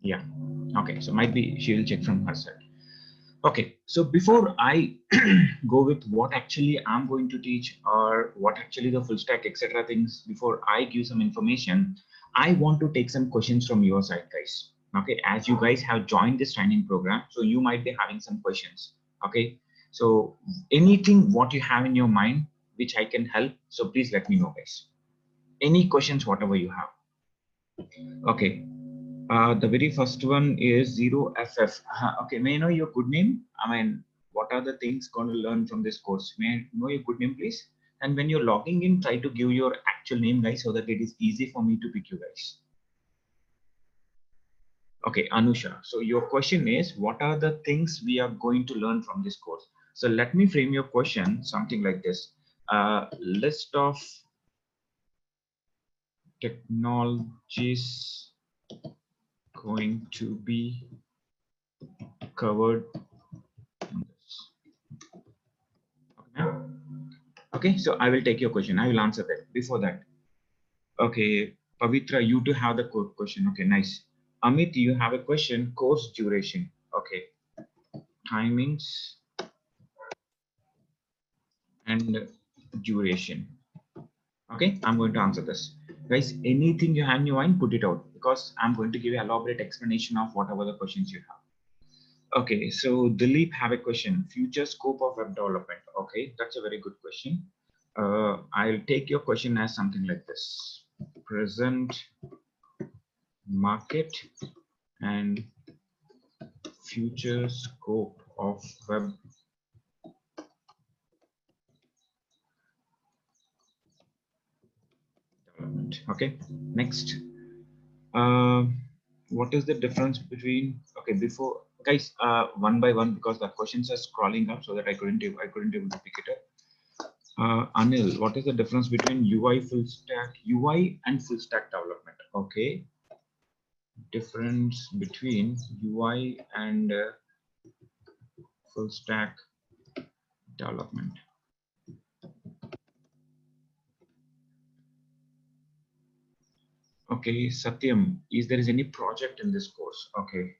Yeah. Okay. So might be she will check from her side. Okay. So before I go with what actually I'm going to teach or what actually the full stack, etc. things, before I give some information, I want to take some questions from your side, guys. Okay. As you guys have joined this training program, so you might be having some questions. Okay. So anything what you have in your mind, which I can help. So please let me know, guys. Any questions, whatever you have. Okay. The very first one is 0FF. Okay, may I know your good name? I mean, what are the things going to learn from this course? May I know your good name, please? And when you're logging in, try to give your actual name, guys, so that it is easy for me to pick you guys. Okay, Anusha. So your question is, what are the things we are going to learn from this course? So let me frame your question something like this. List of technologies going to be covered in this. Okay. Okay, so I will take your question. I will answer that. Before that, okay, Pavitra, you do have the question. Okay, nice. Amit, you have a question. Course duration. Okay, timings and duration. Okay, I'm going to answer this. Guys, anything you have in your mind, put it out because I'm going to give you elaborate explanation of whatever the questions you have. Okay, so Dilip have a question. Future scope of web development. Okay, that's a very good question. I'll take your question as something like this. Present market and future scope of web development. Okay, next. What is the difference between, okay, before guys, one by one, because the questions are scrolling up so that I couldn't able to pick it up. Anil, what is the difference between UI and full stack development? Okay, difference between UI and full stack development. Okay, Satyam, is there is any project in this course? Okay.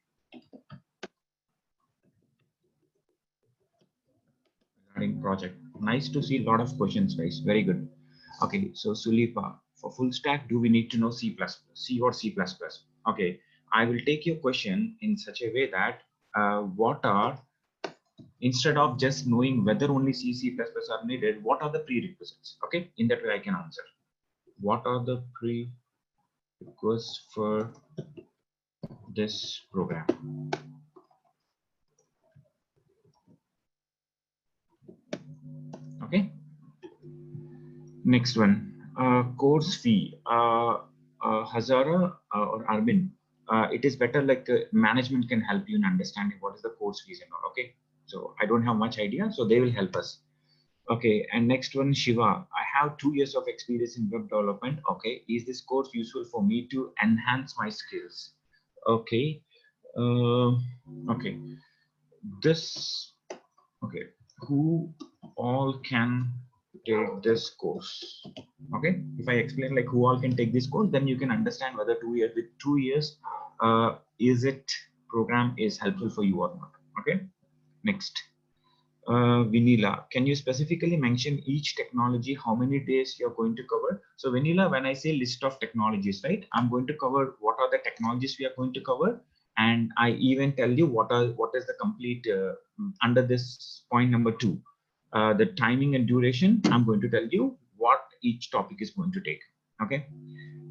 Regarding project, nice to see a lot of questions, guys. Very good. Okay, so Sulipa, for full stack, do we need to know C++, C or C++? Okay, I will take your question in such a way that what are, instead of just knowing whether only C, C++ are needed, what are the prerequisites? Okay, in that way I can answer. What are the prerequisites for this program? Okay, next one, course fee. Hazara or Armin, it is better like management can help you in understanding what is the course fees and all. Okay, so I don't have much idea, so they will help us. Okay, and next one, Shiva. I have 2 years of experience in web development. Okay, is this course useful for me to enhance my skills? Okay, okay, this, okay, who all can take this course? Okay, if I explain like who all can take this course, then you can understand whether 2 years, with 2 years, is it program is helpful for you or not. Okay, next. Vanilla, can you specifically mention each technology, how many days you're going to cover? So Vanilla, when I say list of technologies, right, I'm going to cover what are the technologies we are going to cover. And I even tell you what is the complete under this point number 2, the timing and duration. I'm going to tell you what each topic is going to take. Okay,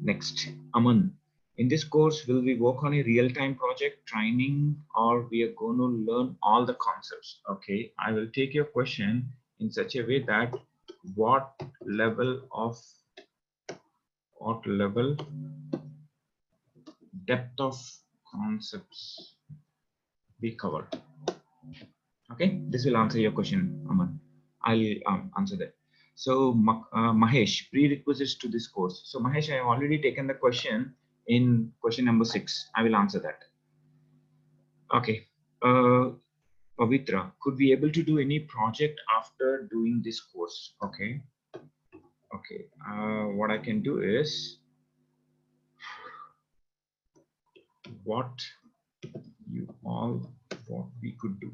next, Aman. In this course, will we work on a real-time project training or we are going to learn all the concepts? Okay, I will take your question in such a way that what level depth of concepts we cover. Okay, this will answer your question, Aman. I'll answer that. So Mahesh, prerequisites to this course. So Mahesh, I have already taken the question in question number 6. I will answer that. Okay. Pavitra, could we able to do any project after doing this course? Okay. Okay. What I can do is, what you all what we could do.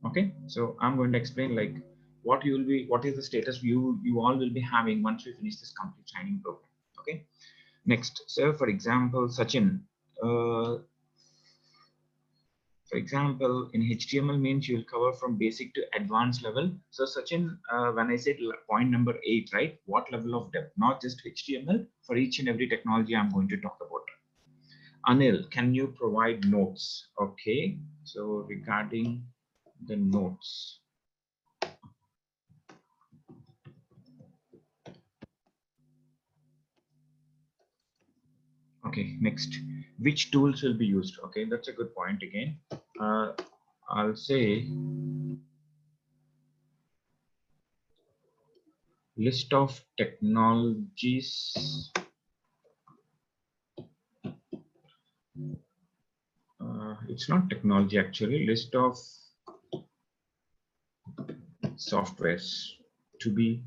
Okay, so I'm going to explain like what is the status you all will be having once we finish this complete training program. Okay, next, so for example, Sachin, for example, in HTML means you'll cover from basic to advanced level. So Sachin, when I said point number 8, right? What level of depth? Not just HTML, for each and every technology I'm going to talk about. Anil, can you provide notes? Okay, so regarding the notes. Okay, next, which tools will be used? Okay, that's a good point again. I'll say list of technologies. It's not technology actually, list of softwares to be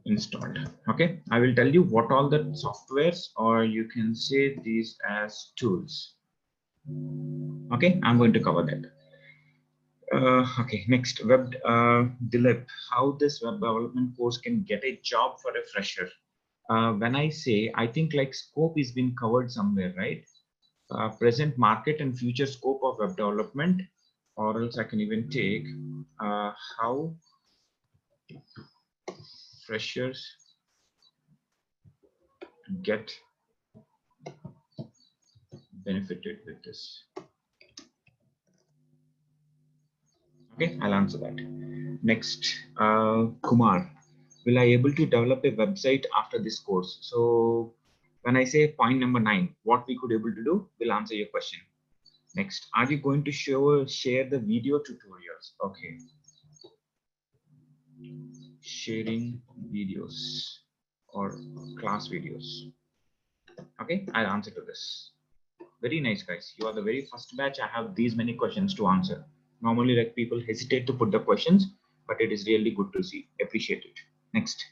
installed. Okay, I will tell you what all the softwares, or you can say these as tools. Okay, I'm going to cover that. Okay, next, Dilip, how this web development course can get a job for a fresher. When I say, I think like scope is being covered somewhere, right? Present market and future scope of web development, or else I can even take how freshers get benefited with this. Okay, I'll answer that. Next, Kumar, will I able to develop a website after this course? So when I say point number 9, what we could able to do, will answer your question. Next, are you going to share the video tutorials? Okay, sharing videos or class videos. Okay, I'll answer to this. Very nice, guys. You are the very first batch. I have these many questions to answer. Normally, like people hesitate to put the questions, but it is really good to see. Appreciate it. Next,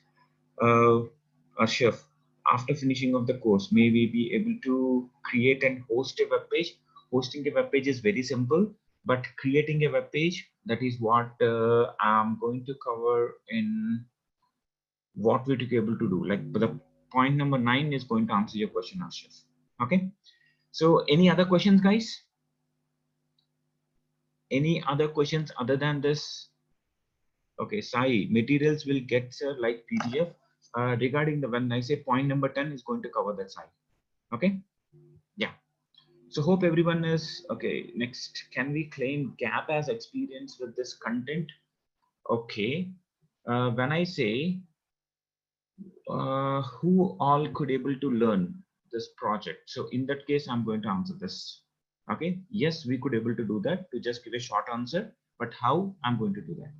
Arshaf, after finishing of the course, may we be able to create and host a web page? Hosting a web page is very simple, but creating a web page, that is what I'm going to cover in what we took able to do. Like the point number 9 is going to answer your question, Arshaf. Okay. So any other questions, guys? Any other questions other than this? Okay, Sai, materials will get like PDF. Regarding the when I say point number 10 is going to cover that side. Okay. Yeah. So hope everyone is okay. Next, can we claim gap as experience with this content? Okay. When I say who all could able to learn this project, so in that case, I'm going to answer this. Okay. Yes, we could able to do that, to just give a short answer, but how I'm going to do that.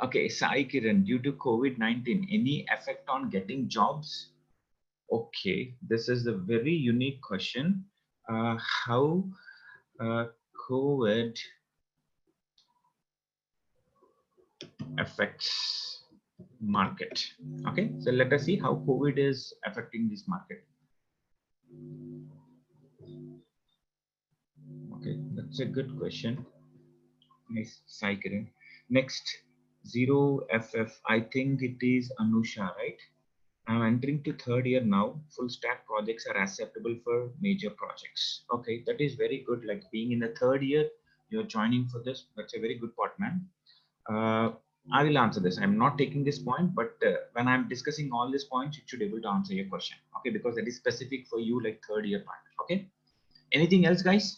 Okay, Sai Kiran, due to COVID-19, any effect on getting jobs? Okay, this is a very unique question. How COVID affects market? Okay, so let us see how COVID is affecting this market. Okay, that's a good question. Nice, Sai Kiran. Next, 0FF. I think it is Anusha, right? I'm entering to third year now. Full stack projects are acceptable for major projects. Okay, that is very good. Like being in the third year, you're joining for this. That's a very good part, man. I will answer this. I'm not taking this point, but when I'm discussing all these points, it should able to answer your question. Okay, because that is specific for you, like third year part. Okay. Anything else, guys?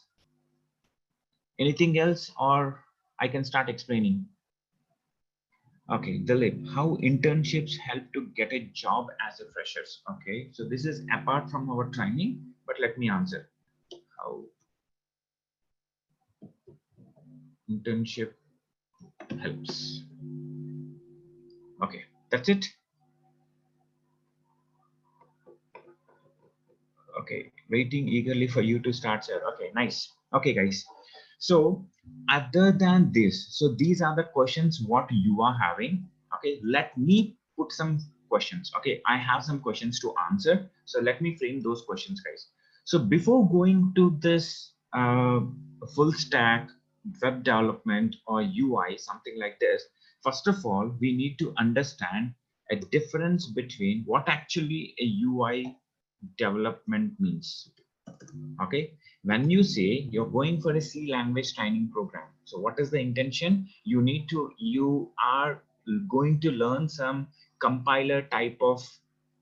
Anything else, or I can start explaining? Okay, Dilip, how internships help to get a job as a freshers? Okay, so this is apart from our training, but let me answer. How internship helps. Okay, that's it. Okay, waiting eagerly for you to start, sir. Okay, nice. Okay, guys. So other than this, so these are the questions what you are having. Okay, let me put some questions. Okay, I have some questions to answer. So let me frame those questions, guys. So before going to this full stack web development or UI, something like this, first of all, we need to understand a difference between what actually a UI development means. Okay, when you say you're going for a C language training program, so what is the intention? You are going to learn some compiler type of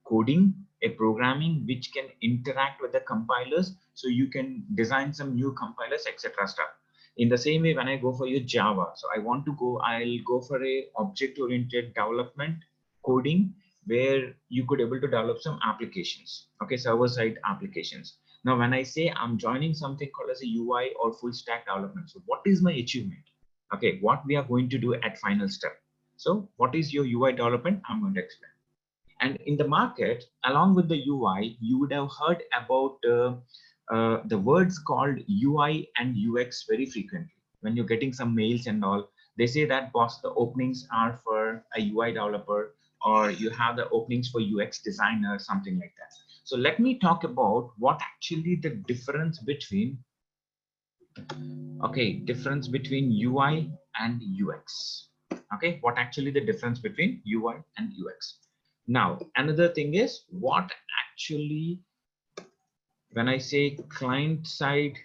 coding, a programming which can interact with the compilers, so you can design some new compilers, etc. stuff. In the same way, when I go for your Java, so I'll go for a object oriented development coding where you could able to develop some applications, okay, server side applications. Now, when I say I'm joining something called as a UI or full stack development, so what is my achievement? Okay, what we are going to do at final step. So what is your UI development? I'm going to explain. And in the market, along with the UI, you would have heard about the words called UI and UX very frequently. When you're getting some mails and all, they say that, boss, the openings are for a UI developer, or you have the openings for UX designer, something like that. So let me talk about what actually the difference between, okay, difference between UI and UX. Okay, what actually the difference between UI and UX. Now, another thing is what actually, when I say client side,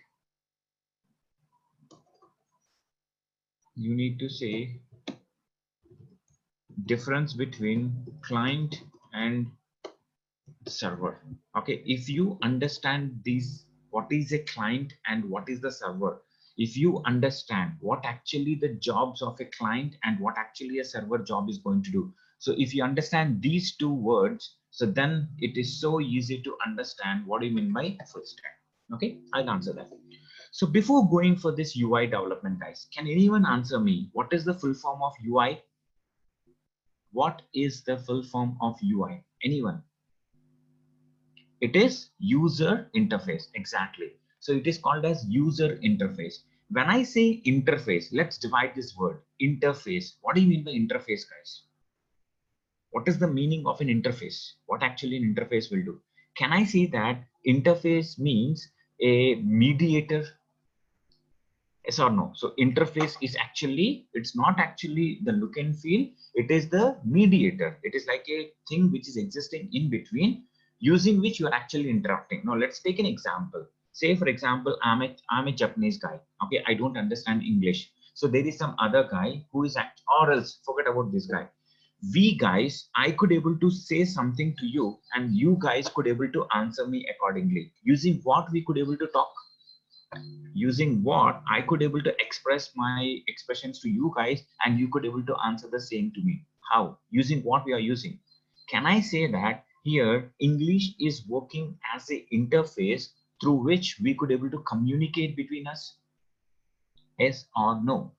you need to say difference between client and server. Okay, if you understand these, what is a client and what is the server, if you understand what actually the jobs of a client and what actually a server job is going to do, so if you understand these two words, so then it is so easy to understand what do you mean by full stack. Okay, I'll answer that. So before going for this UI development, guys, can anyone answer me what is the full form of UI? What is the full form of UI? Anyone? It is user interface. Exactly. So it is called as user interface. When I say interface, let's divide this word interface. What do you mean by interface, guys? What is the meaning of an interface? What actually an interface will do? Can I say that interface means a mediator? Yes or no? So interface is actually, it's not actually the look and feel, it is the mediator. It is like a thing which is existing in between, using which you are actually interacting. Now let's take an example. Say for example, I'm a Japanese guy. Okay, I don't understand English. So there is some other guy who is or else forget about this guy. We guys, I could able to say something to you and you guys could able to answer me accordingly. Using what we could able to talk? Using what I could able to express my expressions to you guys and you could able to answer the same to me. How? Using what we are using. Can I say that here English is working as a interface through which we could able to communicate between us? Yes or no?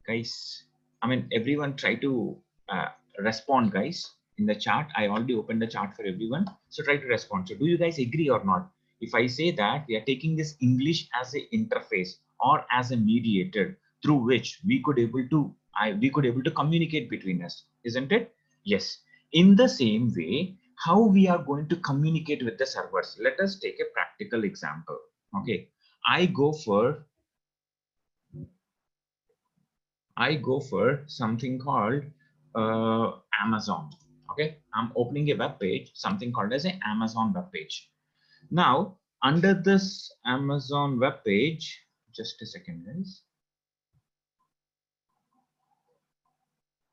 Guys, I mean, everyone try to respond, guys, in the chat. I already opened the chat for everyone, so try to respond. So do you guys agree or not if I say that we are taking this English as an interface or as a mediator through which we could able to communicate between us, isn't it? Yes. In the same way, how we are going to communicate with the servers, let us take a practical example. Okay, I go for something called Amazon. Okay, I'm opening a web page, something called as an Amazon web page. Now, under this Amazon web page, just a second, guys.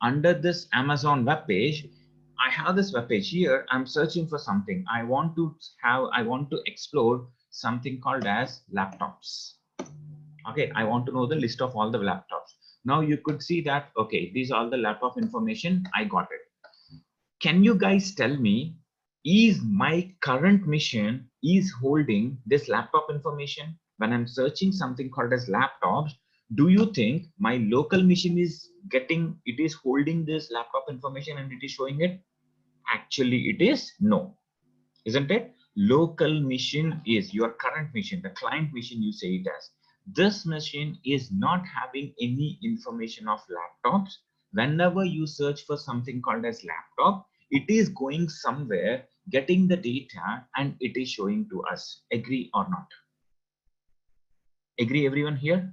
Under this Amazon web page, I have this web page here. I'm searching for something. I want to explore something called as laptops. Okay, I want to know the list of all the laptops. Now you could see that, okay, these are all the laptop information. I got it. Can you guys tell me, is my current machine is holding this laptop information? When I'm searching something called as laptops, do you think my local machine is holding this laptop information and it is showing it? Actually, it is no, isn't it? local machine is your current machine, the client machine you say it as. This machine is not having any information of laptops. Whenever you search for something called as laptop, it is going somewhere, getting the data, and it is showing to us. Agree or not? Agree everyone here?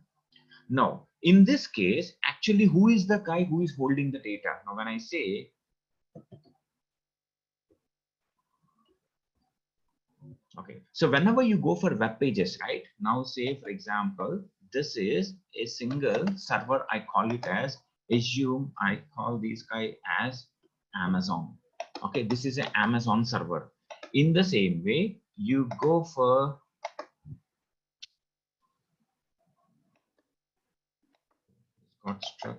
Now, in this case, actually, who is the guy who is holding the data? Now, when I say, okay, so whenever you go for web pages, right? Now, say, for example, this is a single server. I call it as, assume I call this guy as Amazon. Okay, this is an Amazon server. In the same way, you go for, got struck.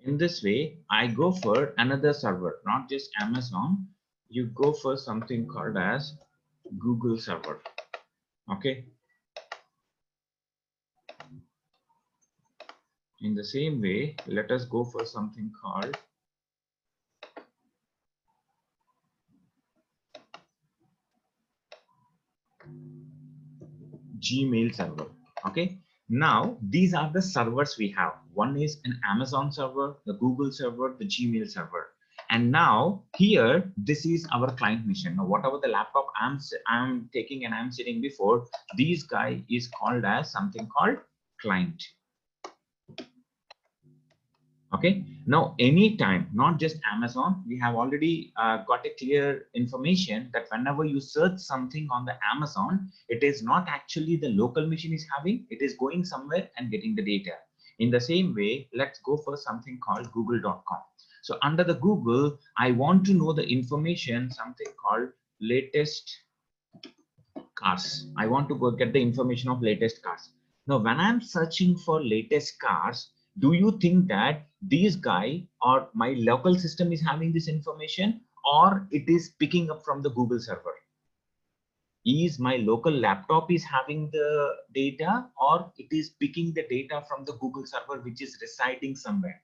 In this way, I go for another server, not just Amazon. You go for something called as Google server. Okay. In the same way, let us go for something called Gmail server. Okay. Now, these are the servers we have. One is an Amazon server, the Google server, the Gmail server. And now here, this is our client machine. Now, whatever the laptop I'm taking and I'm sitting before, this guy is called as something called client. Okay, now anytime, not just Amazon, we have already got a clear information that whenever you search something on the Amazon, it is not actually the local machine is having, it is going somewhere and getting the data. In the same way, let's go for something called google.com. So under the Google, I want to know the information, something called latest cars. I want to go get the information of latest cars. Now, when I'm searching for latest cars, do you think that this guy or my local system is having this information, or it is picking up from the Google server? Is my local laptop is having the data, or it is picking the data from the Google server, which is residing somewhere?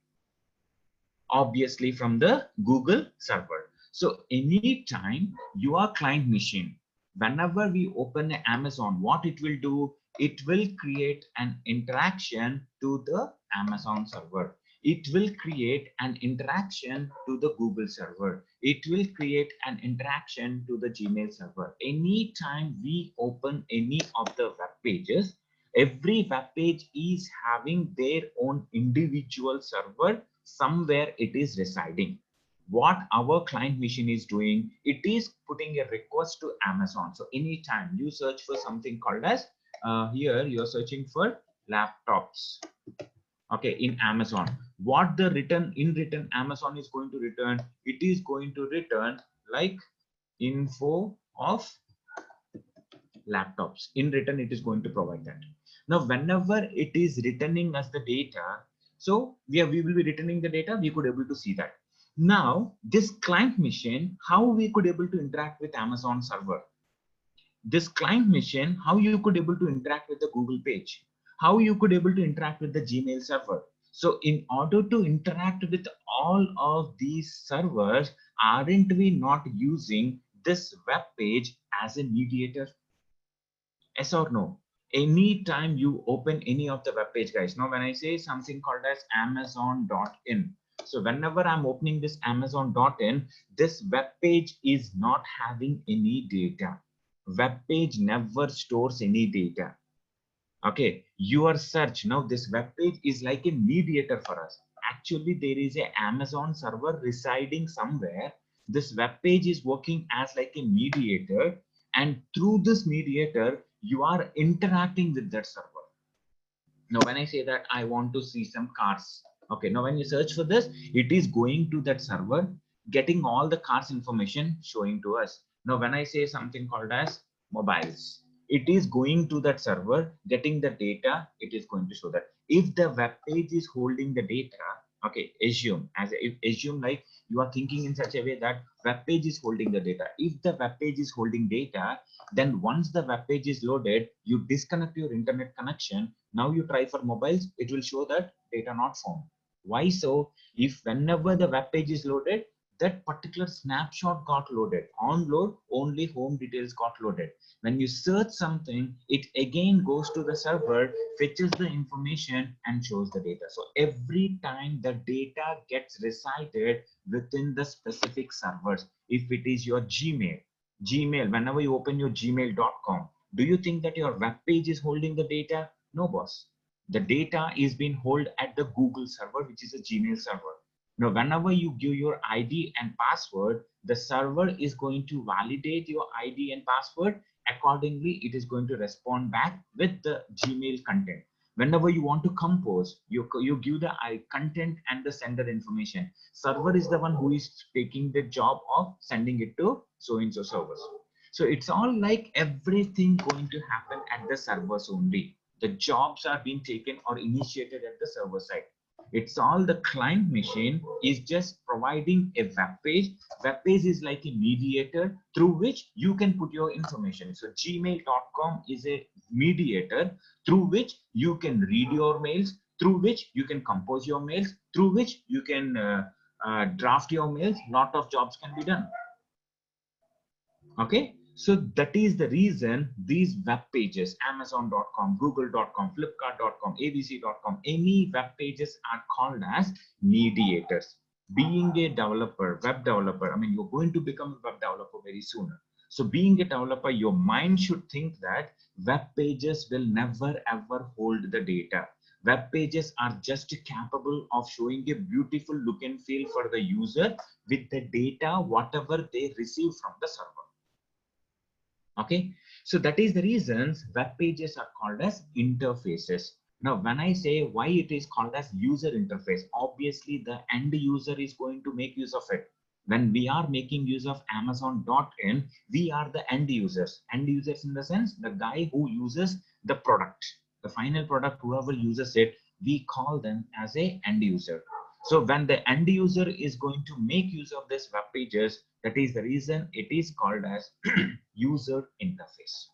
Obviously from the Google server. So anytime your client machine, whenever we open Amazon, what it will do, it will create an interaction to the Amazon server. It will create an interaction to the Google server. It will create an interaction to the Gmail server. Anytime we open any of the web pages, every web page is having their own individual server. Somewhere it is residing. What our client machine is doing, it is putting a request to Amazon. So anytime you search for something called as, here you're searching for laptops, okay, in Amazon, what the return Amazon is going to return, it is going to return like info of laptops. In return, it is going to provide that. Now, whenever it is returning us the data, so we will be returning the data, we could able to see that. Now, this client machine, how we could able to interact with Amazon server? This client machine, how you could able to interact with the Google page? How you could able to interact with the Gmail server? So in order to interact with all of these servers, aren't we not using this web page as a mediator? Yes or no? Anytime you open any of the web page, guys. Now, when I say something called as Amazon.in, so whenever I'm opening this Amazon.in, this web page is not having any data. Web page never stores any data. Okay, your search, now this web page is like a mediator for us. Actually, there is a Amazon server residing somewhere. This web page is working as like a mediator, and through this mediator you are interacting with that server. Now when I say that I want to see some cars, okay, now when you search for this, it is going to that server, getting all the cars information showing to us. Now when I say something called as mobiles, it is going to that server, getting the data, it is going to show that. If the web page is holding the data, okay, assume like you are thinking in such a way that web page is holding the data. If the web page is holding data, then once the web page is loaded, you disconnect your internet connection. Now you try for mobiles, it will show that data not found. Why so? If whenever the web page is loaded, that particular snapshot got loaded. On load, only home details got loaded. When you search something, it again goes to the server, fetches the information and shows the data. So every time the data gets resided within the specific servers, if it is your Gmail, whenever you open your gmail.com, do you think that your web page is holding the data? No, boss. The data is being held at the Google server, which is a Gmail server. Now, whenever you give your ID and password, the server is going to validate your ID and password. Accordingly, it is going to respond back with the Gmail content. Whenever you want to compose, you give the content and the sender information. Server is the one who is taking the job of sending it to so-and-so servers. So it's all like everything going to happen at the servers only. The jobs are being taken or initiated at the server side. It's all the client machine is just providing a web page. Web page is like a mediator through which you can put your information. So gmail.com is a mediator through which you can read your mails, through which you can compose your mails, through which you can draft your mails. Lot of jobs can be done. Okay, so that is the reason these web pages, amazon.com, google.com, flipkart.com, abc.com, any web pages are called as mediators. Being a developer, web developer, I mean, you're going to become a web developer very soon. So being a developer, your mind should think that web pages will never ever hold the data. Web pages are just capable of showing a beautiful look and feel for the user with the data, whatever they receive from the server. Okay, so that is the reasons web pages are called as interfaces. Now, when I say why it is called as user interface, obviously the end user is going to make use of it. When we are making use of Amazon.in, we are the end users. End users in the sense, the guy who uses the product, the final product, whoever uses it, we call them as a end user. So when the end user is going to make use of this web pages, that is the reason it is called as user interface.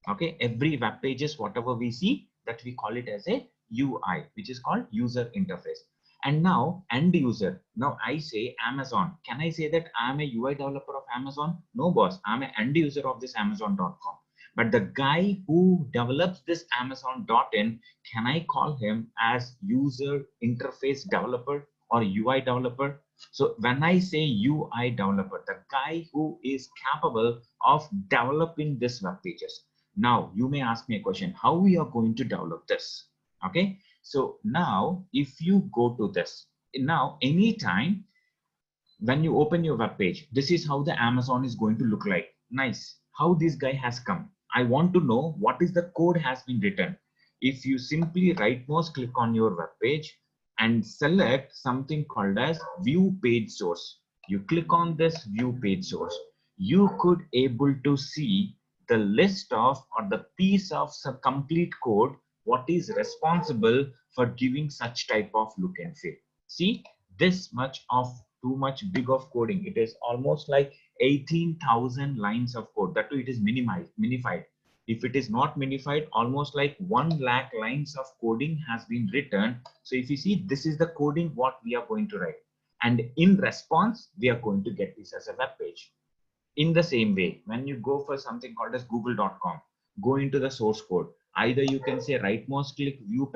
Okay, every web pages, whatever we see, that we call it as a UI, which is called user interface. And now end user. Now I say Amazon. Can I say that I'm a UI developer of Amazon? No, boss. I'm an end user of this Amazon.com. But the guy who develops this Amazon.in, can I call him as user interface developer or UI developer? So when I say UI developer, the guy who is capable of developing this web pages. Now you may ask me a question, how we are going to develop this? Okay, so now if you go to this, now anytime when you open your web page, this is how the Amazon is going to look like. Nice. How this guy has come. I want to know what is the code has been written. If you simply right mouse click on your web page and select something called as view page source, you click on this view page source, you could able to see the list of or the piece of some complete code what is responsible for giving such type of look and feel. See, this much of too much big of coding. It is almost like 18,000 lines of code. That too, it is minified. If it is not minified, almost like 1 lakh lines of coding has been written. So if you see, this is the coding what we are going to write. And in response, we are going to get this as a web page. In the same way, when you go for something called as google.com, go into the source code. Either you can say right mouse click view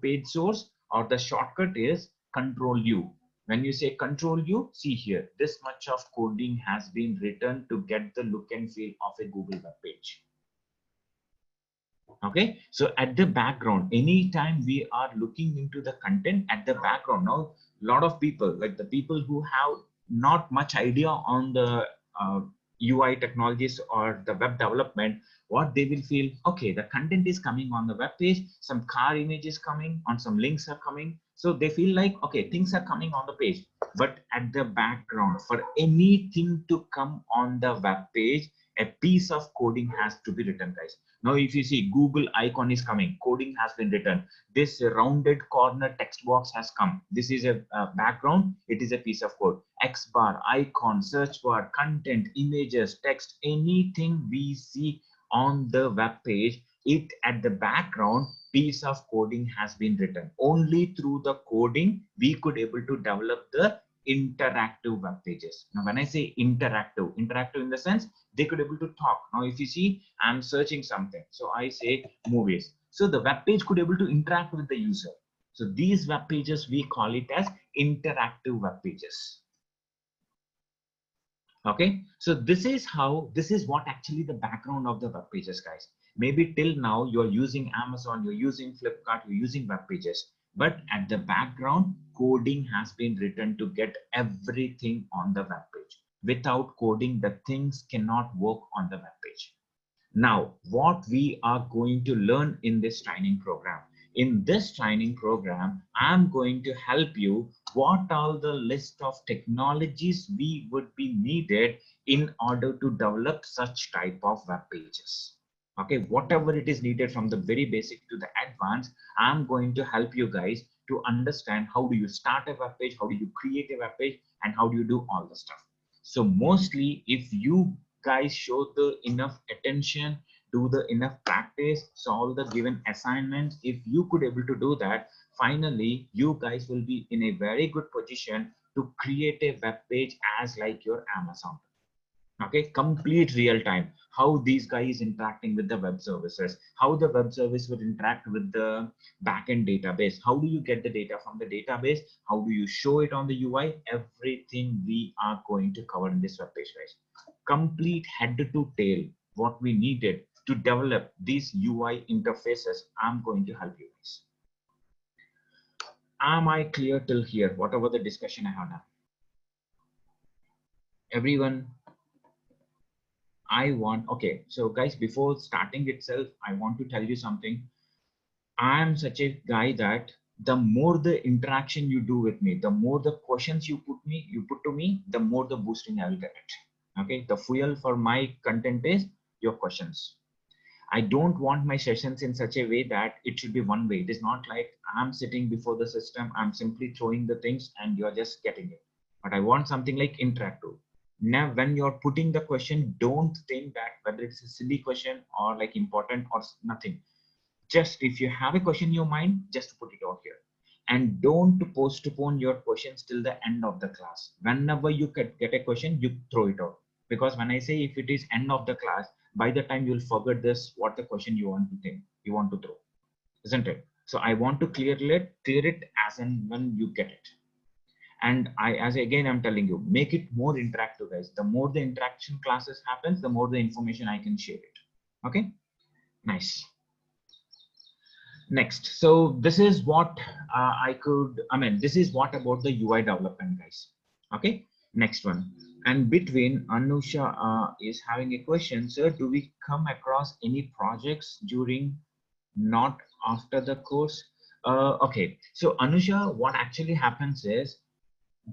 page source, or the shortcut is control U. When you say control U, see here, this much of coding has been written to get the look and feel of a Google web page. Okay, so at the background, anytime we are looking into the content at the background, now a lot of people, like the people who have not much idea on the UI technologies or the web development, what they will feel, okay, the content is coming on the web page, some car images coming on, some links are coming, so they feel like, okay, things are coming on the page. But at the background, for anything to come on the web page, a piece of coding has to be written, guys. Now if you see Google icon is coming, coding has been written. This rounded corner text box has come. This is a background, it is a piece of code. X bar, icon, search bar, content, images, text, anything we see on the web page, it at the background piece of coding has been written. Only through the coding we could able to develop the interactive web pages. Now, when I say interactive, interactive in the sense they could able to talk. Now, if you see, I'm searching something. So I say movies. So the web page could able to interact with the user. So these web pages, we call it as interactive web pages. Okay, so this is what actually the background of the web pages, guys. Maybe till now you're using Amazon, you're using Flipkart, you're using web pages, but at the background, coding has been written to get everything on the web page. Without coding, the things cannot work on the web page. Now, what we are going to learn in this training program? In this training program, I'm going to help you what are the list of technologies we would be needed in order to develop such type of web pages. Okay, whatever it is needed from the very basic to the advanced, I'm going to help you guys to understand how do you start a web page, how do you create a web page, and how do you do all the stuff. So mostly if you guys show the enough attention, do the enough practice, solve the given assignments, if you could able to do that, finally you guys will be in a very good position to create a web page as like your Amazon. Okay, complete real time, how these guys interacting with the web services, how the web service would interact with the backend database, how do you get the data from the database, how do you show it on the UI, everything we are going to cover in this web page, guys. Complete head to tail what we needed to develop these UI interfaces, I'm going to help you guys. Am I clear till here, whatever the discussion I have done? Everyone? Okay, so guys, before starting itself, I want to tell you something. I'm such a guy that the more the interaction you do with me, the more the questions you put to me, the more the boosting I will get it. Okay, the fuel for my content is your questions. I don't want my sessions in such a way that it should be one way. It is not like I'm sitting before the system, I'm simply throwing the things and you're just getting it. But I want something like interactive. Now, when you're putting the question, don't think that whether it's a silly question or like important or nothing. Just if you have a question in your mind, just put it out here. And don't postpone your questions till the end of the class. Whenever you get a question, you throw it out. Because when I say if it is end of the class, by the time you'll forget this, what the question you want to think, you want to throw, isn't it? So I want to clear it as and when you get it. And I'm telling you, make it more interactive, guys. The more the interaction classes happens, the more the information I can share it. Okay, nice. Next, so this is what this is what about the UI development, guys. Okay, next one. And between Anusha is having a question, sir, do we come across any projects during, not after the course? Okay, so Anusha, what actually happens is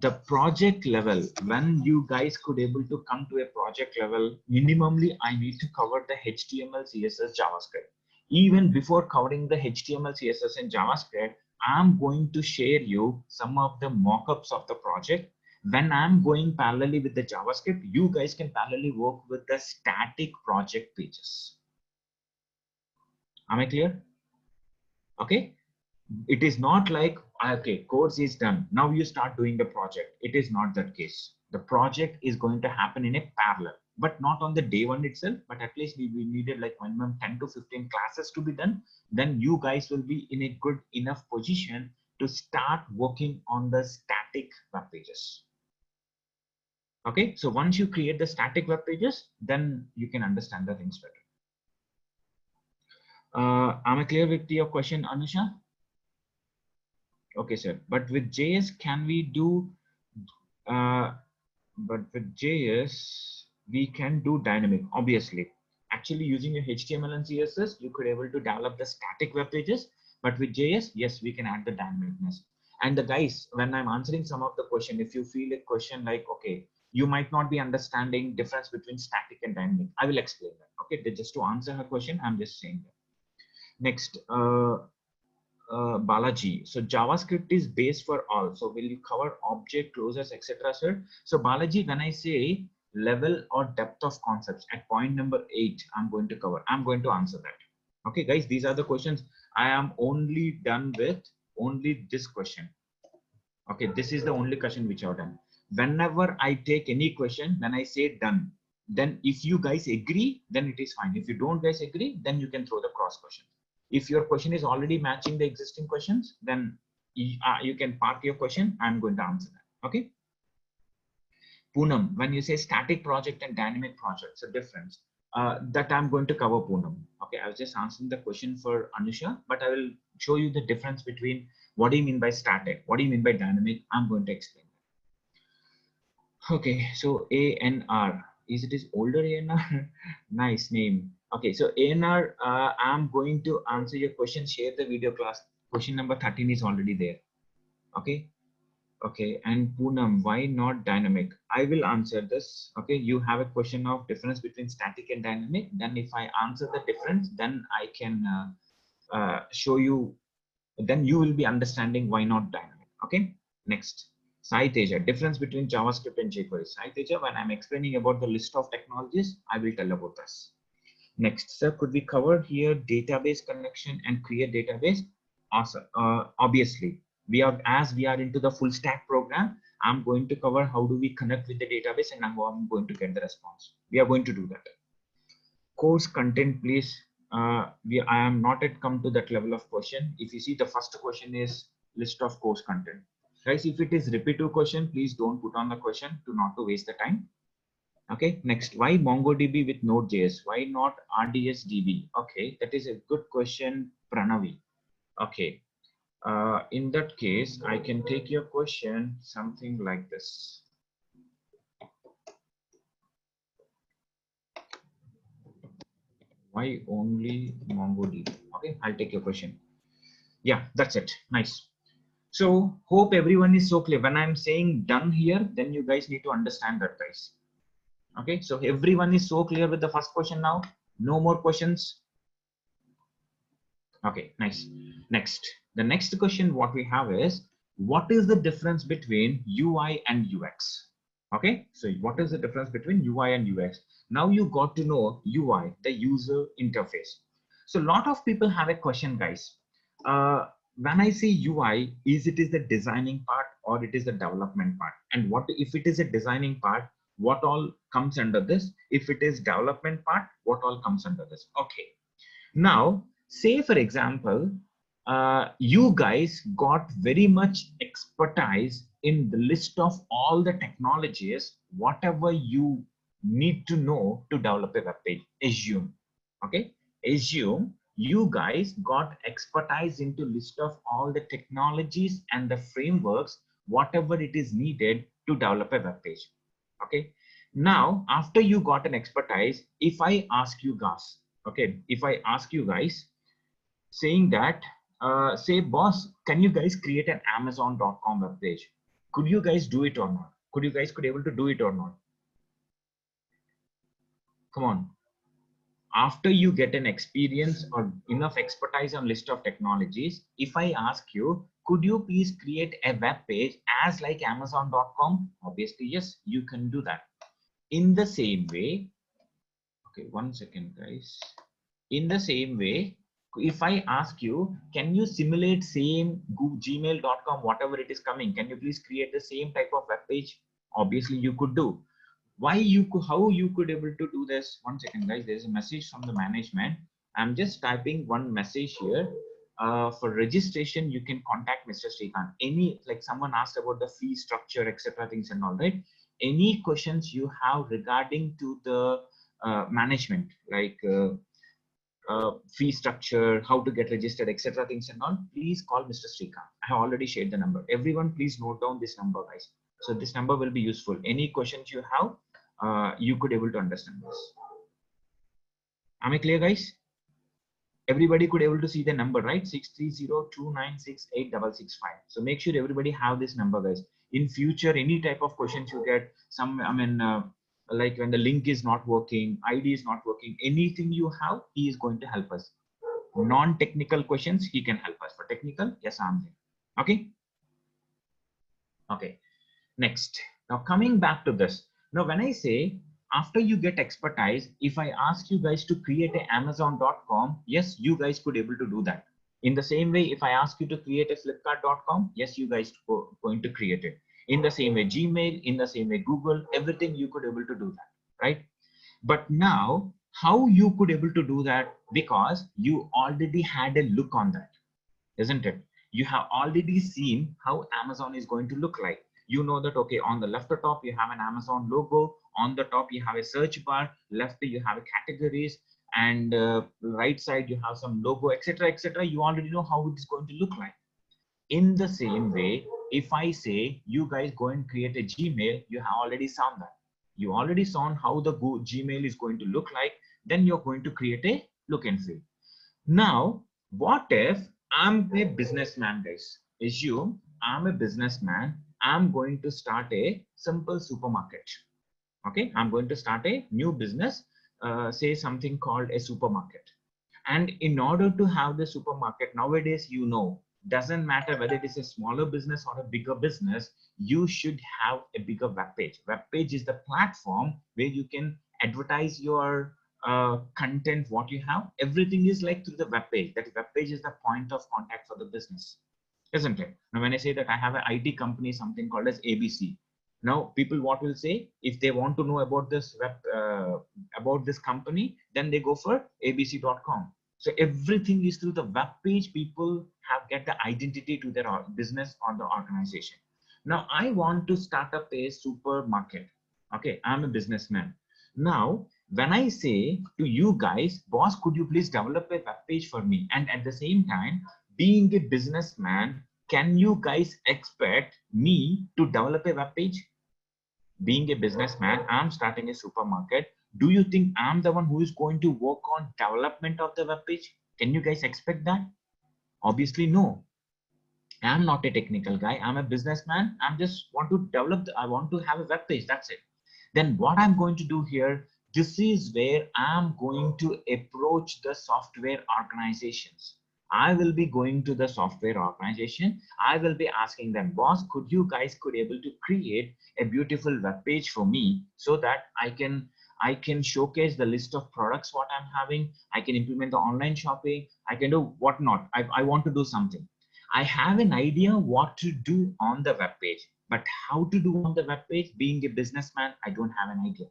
the project level, when you guys could able to come to a project level, minimally I need to cover the HTML, CSS, JavaScript. Even before covering the HTML, CSS and JavaScript, I'm going to share you some of the mock-ups of the project. When I'm going parallelly with the JavaScript, you guys can parallelly work with the static project pages. Am I clear? Okay. It is not like, okay, course is done, now you start doing the project. It is not that case. The project is going to happen in a parallel, but not on the day one itself, but at least we needed like minimum 10 to 15 classes to be done. Then you guys will be in a good enough position to start working on the static web pages. Okay, so once you create the static web pages, then you can understand the things better. Am I clear with your question, Anusha? Okay, sir. But with JS, can we do? But with JS, we can do dynamic. Obviously, actually using your HTML and CSS, you could able to develop the static web pages. But with JS, yes, we can add the dynamicness. And the guys, when I'm answering some of the question, if you feel a question like, okay, you might not be understanding difference between static and dynamic, I will explain that. Okay, just to answer her question, I'm just saying that. Next. Balaji, so JavaScript is base for all. So will you cover object closures, etc., sir? So Balaji, when I say level or depth of concepts at point number 8, I'm going to cover. I'm going to answer that. Okay, guys, these are the questions. I am only done with only this question. Okay, this is the only question which I've done. Whenever I take any question, when I say done, then if you guys agree, then it is fine. If you don't guys agree, then you can throw the cross question. If your question is already matching the existing questions, then you can park your question. I'm going to answer that. Okay. Poonam, when you say static project and dynamic projects, a difference that I'm going to cover, Poonam. Okay, I was just answering the question for Anusha, but I will show you the difference between what do you mean by static, what do you mean by dynamic. I'm going to explain. Okay, so ANR, is it is older ANR? Nice name. Okay, so ANR, I'm going to answer your question. Share the video class. Question number 13 is already there. Okay. Okay, and Poonam, why not dynamic? I will answer this. Okay, you have a question of difference between static and dynamic. Then if I answer the difference, then I can show you, then you will be understanding why not dynamic. Okay, next. Sai Teja, difference between JavaScript and jQuery. Sai Teja, when I'm explaining about the list of technologies, I will tell about this. Next, sir, could we cover here database connection and create database? Awesome. Obviously, as we are into the full stack program, I'm going to cover how do we connect with the database and how I'm going to get the response. We are going to do that. Course content, please. I am not yet come to that level of question. If you see, the first question is list of course content. Guys, if it is repetitive question, please don't put on the question to not to waste the time. Okay, next, why MongoDB with Node.js? Why not RDS-DB? Okay, that is a good question, Pranavi. Okay, in that case, I can take your question something like this. Why only MongoDB? Okay, I'll take your question. Yeah, that's it. Nice. So hope everyone is so clear. When I'm saying done here, then you guys need to understand that, guys. Okay, so everyone is so clear with the first question now. No more questions. Okay, nice. Next, the next question what we have is, what is the difference between UI and UX? Okay, so what is the difference between UI and UX? Now you got to know UI, the user interface. So a lot of people have a question, guys. When I say UI, is the designing part or it is the development part? And what if it is a designing part, what all comes under this? If it is development part, what all comes under this? Okay. Now, say for example, you guys got very much expertise in the list of all the technologies, whatever you need to know to develop a web page. Assume, okay? Assume you guys got expertise into list of all the technologies and the frameworks, whatever it is needed to develop a web page. Okay. Now, after you got an expertise, if I ask you guys, okay, if I ask you guys saying that, say, boss, can you guys create an Amazon.com web page? Could you guys do it or not? Could you guys able to do it or not? Come on. After you get an experience or enough expertise on list of technologies, if I ask you, could you please create a web page as like Amazon.com? Obviously, yes, you can do that. In the same way, okay, 1 second, guys. In the same way, if I ask you, can you simulate same gmail.com, whatever it is coming, can you please create the same type of web page? Obviously, you could do. Why you could, how you could able to do this? 1 second, guys. There's a message from the management. I'm just typing one message here. For registration, you can contact Mr. Srikanth. Any, like someone asked about the fee structure, etc. things and all, right? Any questions you have regarding to the management, like fee structure, how to get registered, etc. things and all, please call Mr. Srikanth. I have already shared the number. Everyone, please note down this number, guys. So this number will be useful. Any questions you have, you could able to understand this. Am I clear, guys? Everybody could able to see the number, right? 63029686665. So make sure everybody have this number, guys. In future, any type of questions you get, some, I mean, like when the link is not working, ID is not working, anything you have, he is going to help us. Non-technical questions, he can help us. For technical, yes, I'm there. Okay. Okay. Next. Now coming back to this. Now when I say after you get expertise, if I ask you guys to create an Amazon.com, yes, you guys could able to do that. In the same way, if I ask you to create a flipkart.com, yes, you guys going to create it. In the same way, Gmail, in the same way, Google, everything you could able to do that, right? But now, how you could able to do that? Because you already had a look on that, isn't it? You have already seen how Amazon is going to look like. You know that, okay, on the left top, you have an Amazon logo. On the top, you have a search bar. Left, you have a categories. And right side, you have some logo, etc., etc. You already know how it is going to look like. In the same way, if I say you guys go and create a Gmail, you have already saw that. You already saw how the Gmail is going to look like. Then you're going to create a look and feel. Now, what if I'm a businessman, guys? Assume I'm a businessman. I'm going to start a simple supermarket. Okay, I'm going to start a new business, say something called a supermarket. And in order to have the supermarket nowadays, doesn't matter whether it is a smaller business or a bigger business, you should have a bigger web page. Web page is the platform where you can advertise your content, what you have. Everything is like through the web page. That web page is the point of contact for the business, isn't it? Now, when I say that I have an IT company, something called as ABC. Now, people what will say if they want to know about this about this company, then they go for abc.com. So everything is through the web page. People have get the identity to their business or the organization. Now, I want to start up a supermarket. Okay, I'm a businessman. Now, when I say to you guys, boss, could you please develop a web page for me? And at the same time, being a businessman, can you guys expect me to develop a web page? Being a businessman, I'm starting a supermarket. Do you think I'm the one who is going to work on development of the web page? Can you guys expect that? Obviously, no. I'm not a technical guy. I'm a businessman. I'm just want to develop. I want to have a web page. That's it. Then what I'm going to do here, this is where I'm going to approach the software organizations. I will be going to the software organization. I will be asking them, boss, could you guys could able to create a beautiful web page for me so that I can showcase the list of products what I'm having. I can implement the online shopping. I can do whatnot. I want to do something. I have an idea what to do on the web page, but how to do on the web page, being a businessman, I don't have an idea.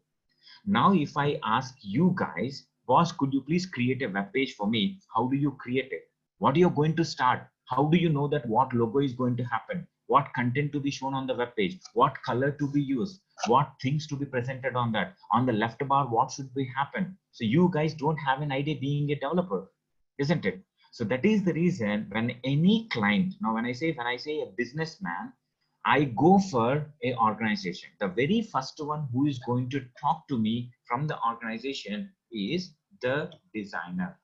Now, if I ask you guys, boss, could you please create a web page for me? How do you create it? What are you going to start? How do you know that what logo is going to happen? What content to be shown on the web page? What color to be used? What things to be presented on that? On the left bar, what should be happen? So you guys don't have an idea being a developer, isn't it? So that is the reason when any client, now when I say a businessman, I go for a organization. The very first one who is going to talk to me from the organization is the designer.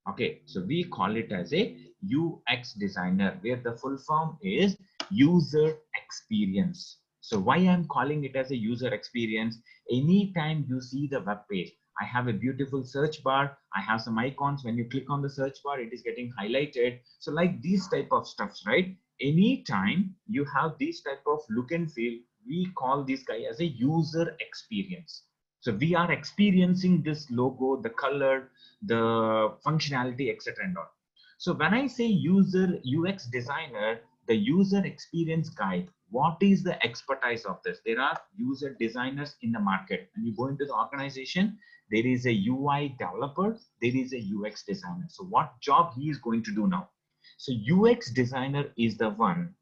Okay, so we call it as a UX designer, where the full form is user experience. So why I'm calling it as a user experience? Anytime you see the web page, I have a beautiful search bar. I have some icons. When you click on the search bar, it is getting highlighted. So like these type of stuffs, right? Anytime you have this type of look and feel, we call this guy as a user experience. So we are experiencing this logo, the color, the functionality, etc. and all. So when I say user UX designer, the user experience guide, what is the expertise of this? There are user designers in the market. When you go into the organization, there is a UI developer, there is a UX designer. So what job he is going to do now? So UX designer is the one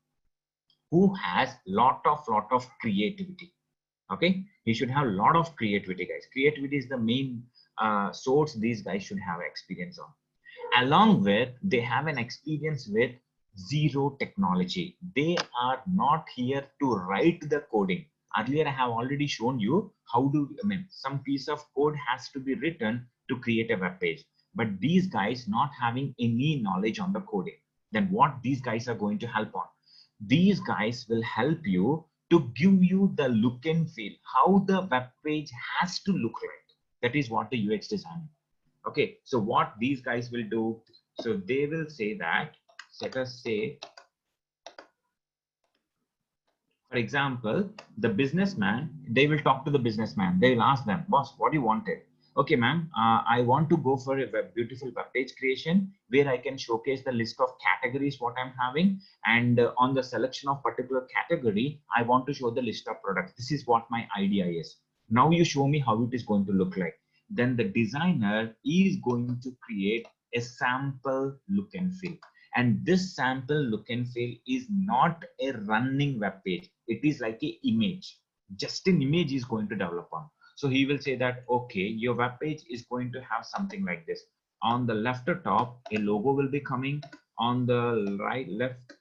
who has lot of creativity. Okay, he should have a lot of creativity, guys. Creativity is the main source these guys should have experience on. Along with, they have an experience with zero technology. They are not here to write the coding. Earlier, I have already shown you how do, I mean, some piece of code has to be written to create a web page. But these guys not having any knowledge on the coding, then what these guys are going to help on? These guys will help you to give you the look and feel, how the web page has to look like. That is what the UX designer. Okay, so what these guys will do, so they will say that, let us say, for example, the businessman, they will talk to the businessman. They will ask them, boss, what do you wanted? Okay, ma'am, I want to go for a beautiful web page creation where I can showcase the list of categories what I'm having, and on the selection of particular category, I want to show the list of products. This is what my idea is. Now you show me how it is going to look like. Then the designer is going to create a sample look and feel. And this sample look and feel is not a running web page. It is like a image. Just an image is going to develop on. So he will say that, okay, your web page is going to have something like this. On the left or top, a logo will be coming. On the left,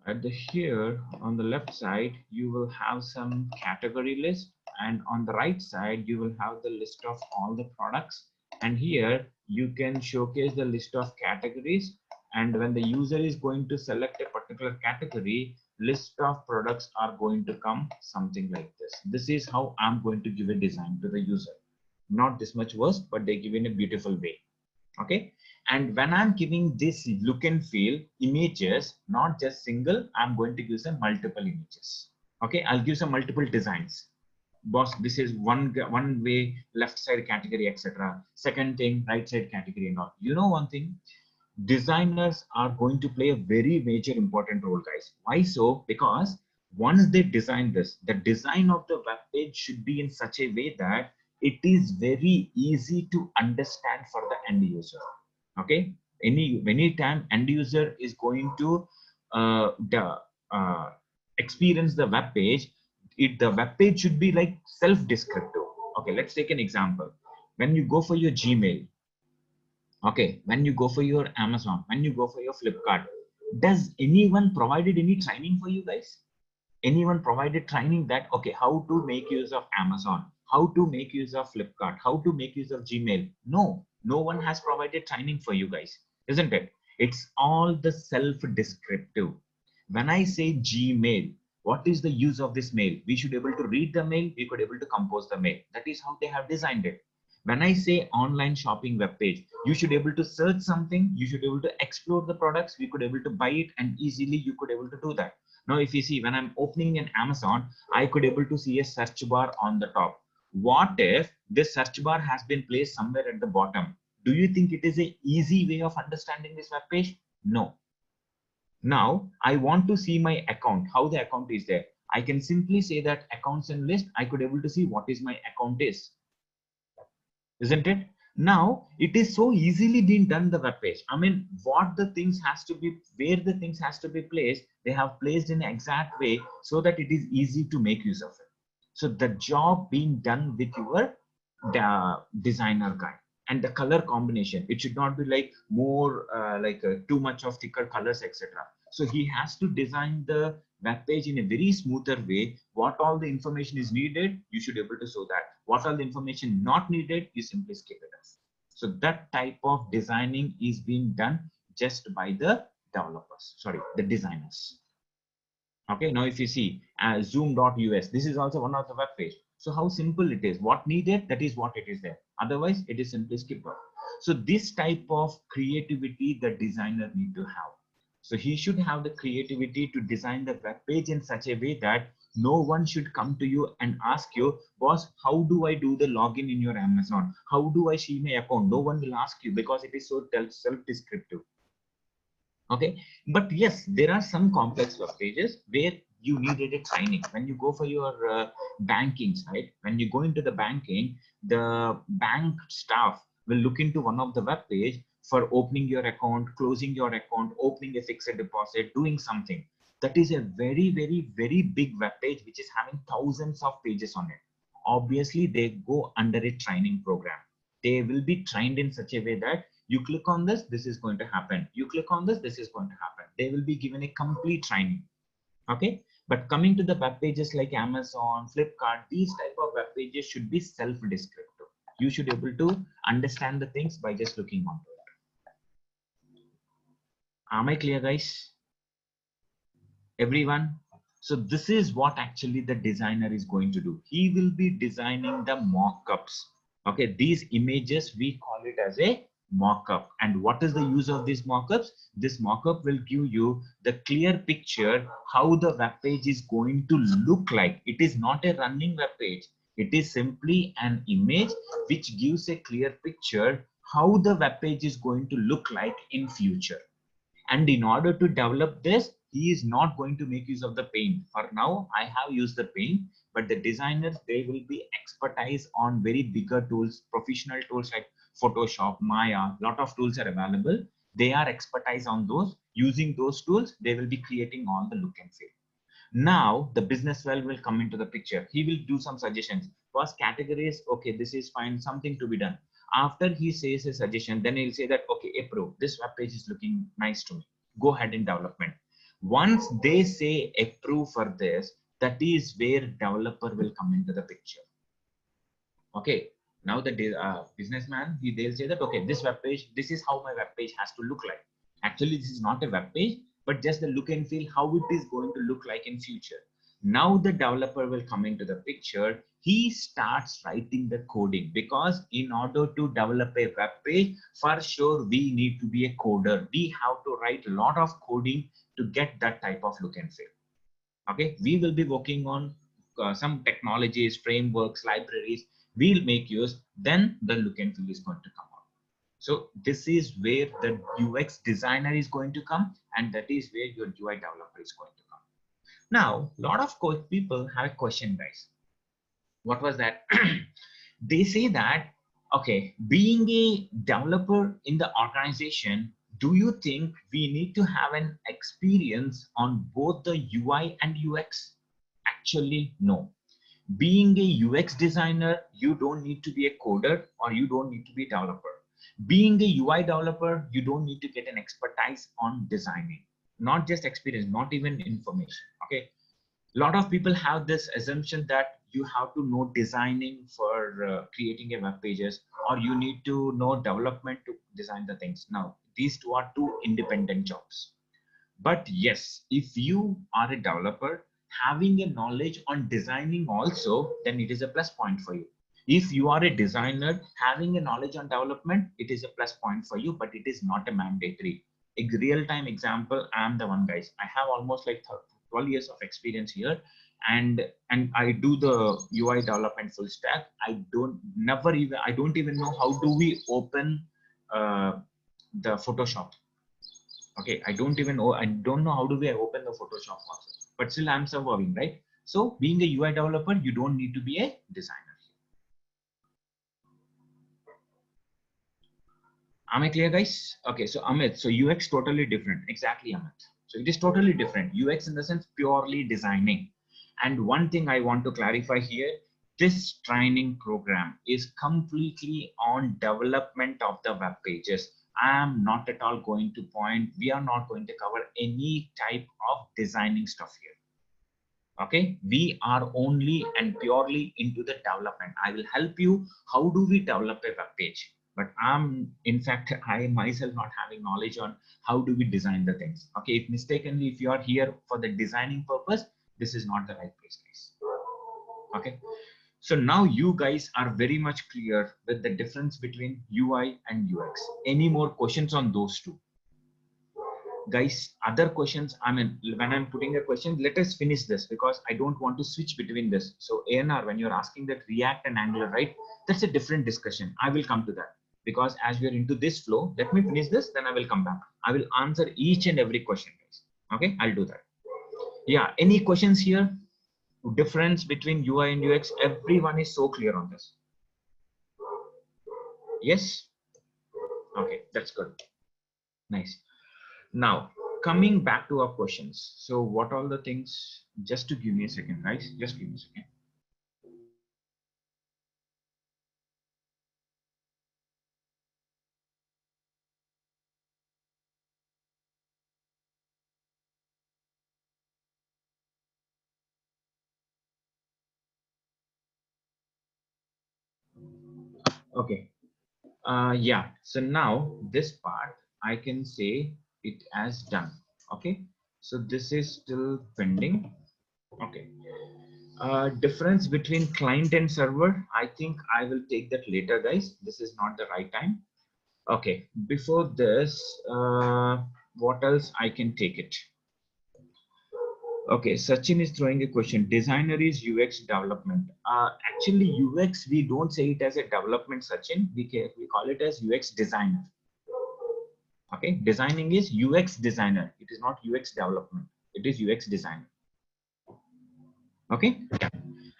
at the here on the left side, you will have some category list, and on the right side, you will have the list of all the products. And here you can showcase the list of categories. And when the user is going to select a particular category, list of products are going to come something like this. This is how I'm going to give a design to the user. Not this much worse, but they give in a beautiful way. Okay, and when I'm giving this look and feel images, not just single, I'm going to give some multiple images. Okay, I'll give some multiple designs. Boss, this is one way, left side category, etc. Second thing, right side category, and all. You know one thing, designers are going to play a very major important role, guys. Why so? Because once they design this, the design of the web page should be in such a way that it is very easy to understand for the end user. Okay, any time end user is going to experience the web page, the web page should be like self-descriptive. Okay, let's take an example. When you go for your Gmail, okay, when you go for your Amazon, when you go for your Flipkart, does anyone provided any training for you guys? Anyone provided training that, okay, how to make use of Amazon, how to make use of Flipkart, how to make use of Gmail? No, no one has provided training for you guys, isn't it? It's all the self-descriptive. When I say Gmail, what is the use of this mail? We should be able to read the mail, we could be able to compose the mail. That is how they have designed it. When I say online shopping web page, you should be able to search something, you should be able to explore the products, we could be able to buy it, and easily you could be able to do that. Now, if you see, when I'm opening an Amazon, I could able to see a search bar on the top. What if this search bar has been placed somewhere at the bottom? Do you think it is a easy way of understanding this web page? No. Now, I want to see my account, how the account is there. I can simply say that accounts and list, I could able to see what is my account is. Isn't it? Now it is so easily being done the web page. I mean, what the things has to be, where the things has to be placed, they have placed in an exact way so that it is easy to make use of it. So the job being done with your designer guy. And the color combination, it should not be like more too much of thicker colors, etc. So he has to design the web page in a very smoother way. What all the information is needed, you should be able to show that. What all the information not needed, you simply skip it off. So that type of designing is being done just by the developers, sorry, the designers. Okay, now if you see zoom.us, this is also one of the web page. So how simple it is, what needed, that is what it is there. Otherwise, it is simply skipped off. So this type of creativity the designer need to have. So he should have the creativity to design the web page in such a way that no one should come to you and ask you, boss, how do I do the login in your Amazon? How do I see my account? No one will ask you because it is so self-descriptive. Okay, but yes, there are some complex web pages where you needed a training. When you go for your banking, right? When you go into the banking, the bank staff will look into one of the web page for opening your account, closing your account, opening a fixed deposit, doing something. That is a very, very, very big web page which is having thousands of pages on it. Obviously, they go under a training program. They will be trained in such a way that you click on this, this is going to happen. You click on this, this is going to happen. They will be given a complete training. Okay. But coming to the web pages like Amazon, Flipkart, these type of web pages should be self-descriptive. You should be able to understand the things by just looking onto it. Am I clear, guys? Everyone? So this is what actually the designer is going to do. He will be designing the mock-ups. Okay, these images, we call it as a mock-up. And what is the use of these mock-ups? This mock-up will give you the clear picture how the web page is going to look like. It is not a running web page. It is simply an image which gives a clear picture how the web page is going to look like in future. And in order to develop this, he is not going to make use of the paint. For now, I have used the paint, but the designers, they will be expertise on very bigger tools, professional tools like Photoshop, Maya, lot of tools are available. They are expertise on those. Using those tools, they will be creating all the look and feel. Now the business well will come into the picture. He will do some suggestions. First categories, okay, this is fine, something to be done. After he says a suggestion, then he'll say that, okay, approve. This web page is looking nice to me. Go ahead in development. Once they say approve for this, that is where developer will come into the picture. Okay. Now the businessman, they'll say that, okay, this web page, this is how my web page has to look like. Actually, this is not a web page, but just the look and feel how it is going to look like in future. Now the developer will come into the picture. He starts writing the coding, because in order to develop a web page, for sure we need to be a coder. We have to write a lot of coding to get that type of look and feel. Okay, we will be working on some technologies, frameworks, libraries. We'll make use. Then the look and feel is going to come out. So this is where the UX designer is going to come, and that is where your UI developer is going to come. Now, a lot of people have a question, guys. What was that? They say that, okay, being a developer in the organization, do you think we need to have an experience on both the UI and UX? Actually, no. Being a UX designer, you don't need to be a coder, or you don't need to be a developer. Being a UI developer, you don't need to get an expertise on designing, not just experience, not even information. Okay. A lot of people have this assumption that you have to know designing for creating a web pages, or you need to know development to design the things. Now, these two are two independent jobs. But yes, if you are a developer, having a knowledge on designing also, then it is a plus point for you. If you are a designer, having a knowledge on development, it is a plus point for you, but it is not a mandatory. A real-time example, I am the one, guys. I have almost like 12 years of experience here, and I do the UI development full stack. I don't even know how do we open the Photoshop. Okay, I don't know how do we open the Photoshop also, but still I'm surviving, right? So being a UI developer, you don't need to be a designer. Am I clear, guys? Okay, so Amit, so UX totally different. Exactly, Amit. So it is totally different. UX in the sense purely designing. And one thing I want to clarify here, this training program is completely on development of the web pages. I am not at all going to point, we are not going to cover any type of designing stuff here. Okay, we are only and purely into the development. I will help you how do we develop a web page, but in fact, I myself not having knowledge on how do we design the things. Okay, if mistakenly, if you are here for the designing purpose, this is not the right place, guys. Okay, so now you guys are very much clear with the difference between UI and UX. Any more questions on those two? Guys, other questions, I mean, when I'm putting a question, let us finish this, because I don't want to switch between this. So ANR, when you're asking that React and Angular, right, that's a different discussion. I will come to that, because as we are into this flow, let me finish this, then I will come back. I will answer each and every question, guys. Okay, I'll do that. Yeah, any questions here? Difference between UI and UX? Everyone is so clear on this. Yes? Okay, that's good. Nice. Now, coming back to our questions. So what all the things, just to give me a second, guys, just give me a second. Okay. Yeah. So now this part, I can say it as done. Okay. So this is still pending. Okay. Difference between client and server, I think I will take that later, guys. This is not the right time. Okay. Before this, what else I can take it? Okay, Sachin is throwing a question. Designer is UX development. Actually, UX, we don't say it as a development, Sachin. We call it as UX designer. Okay, designing is UX designer. It is not UX development. It is UX designer. Okay.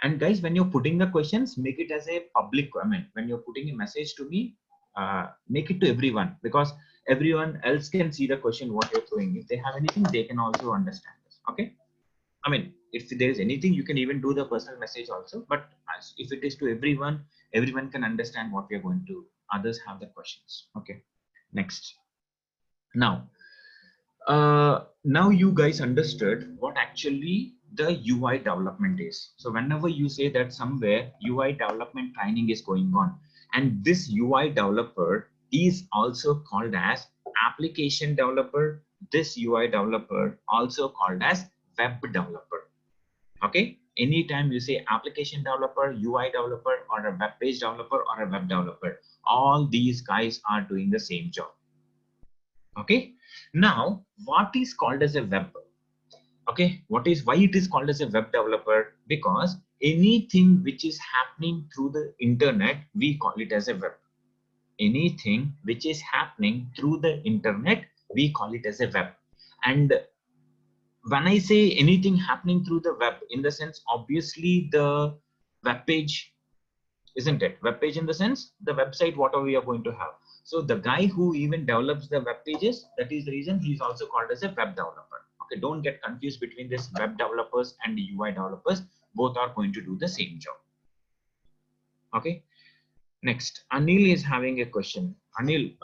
And guys, when you're putting the questions, make it as a public comment. When you're putting a message to me, make it to everyone, because everyone else can see the question what you're throwing. If they have anything, they can also understand this. Okay. I mean, if there's anything, you can even do the personal message also. But if it is to everyone, everyone can understand what we are going to. Others have the questions. Okay. Next. Now you guys understood what actually the UI development is. So whenever you say that somewhere UI development training is going on, and this UI developer is also called as application developer, this UI developer also called as web developer. Okay, anytime you say application developer, UI developer, or a web page developer, or a web developer, all these guys are doing the same job. Okay, now what is called as a web? Okay, why it is called as a web developer? Because anything which is happening through the internet, we call it as a web. Anything which is happening through the internet, we call it as a web. And when I say anything happening through the web, in the sense, obviously the web page, isn't it? Web page in the sense, the website, whatever we are going to have. So the guy who even develops the web pages, that is the reason he's also called as a web developer. Okay, don't get confused between this web developers and the UI developers. Both are going to do the same job. Okay. Next, Anil is having a question. Anil,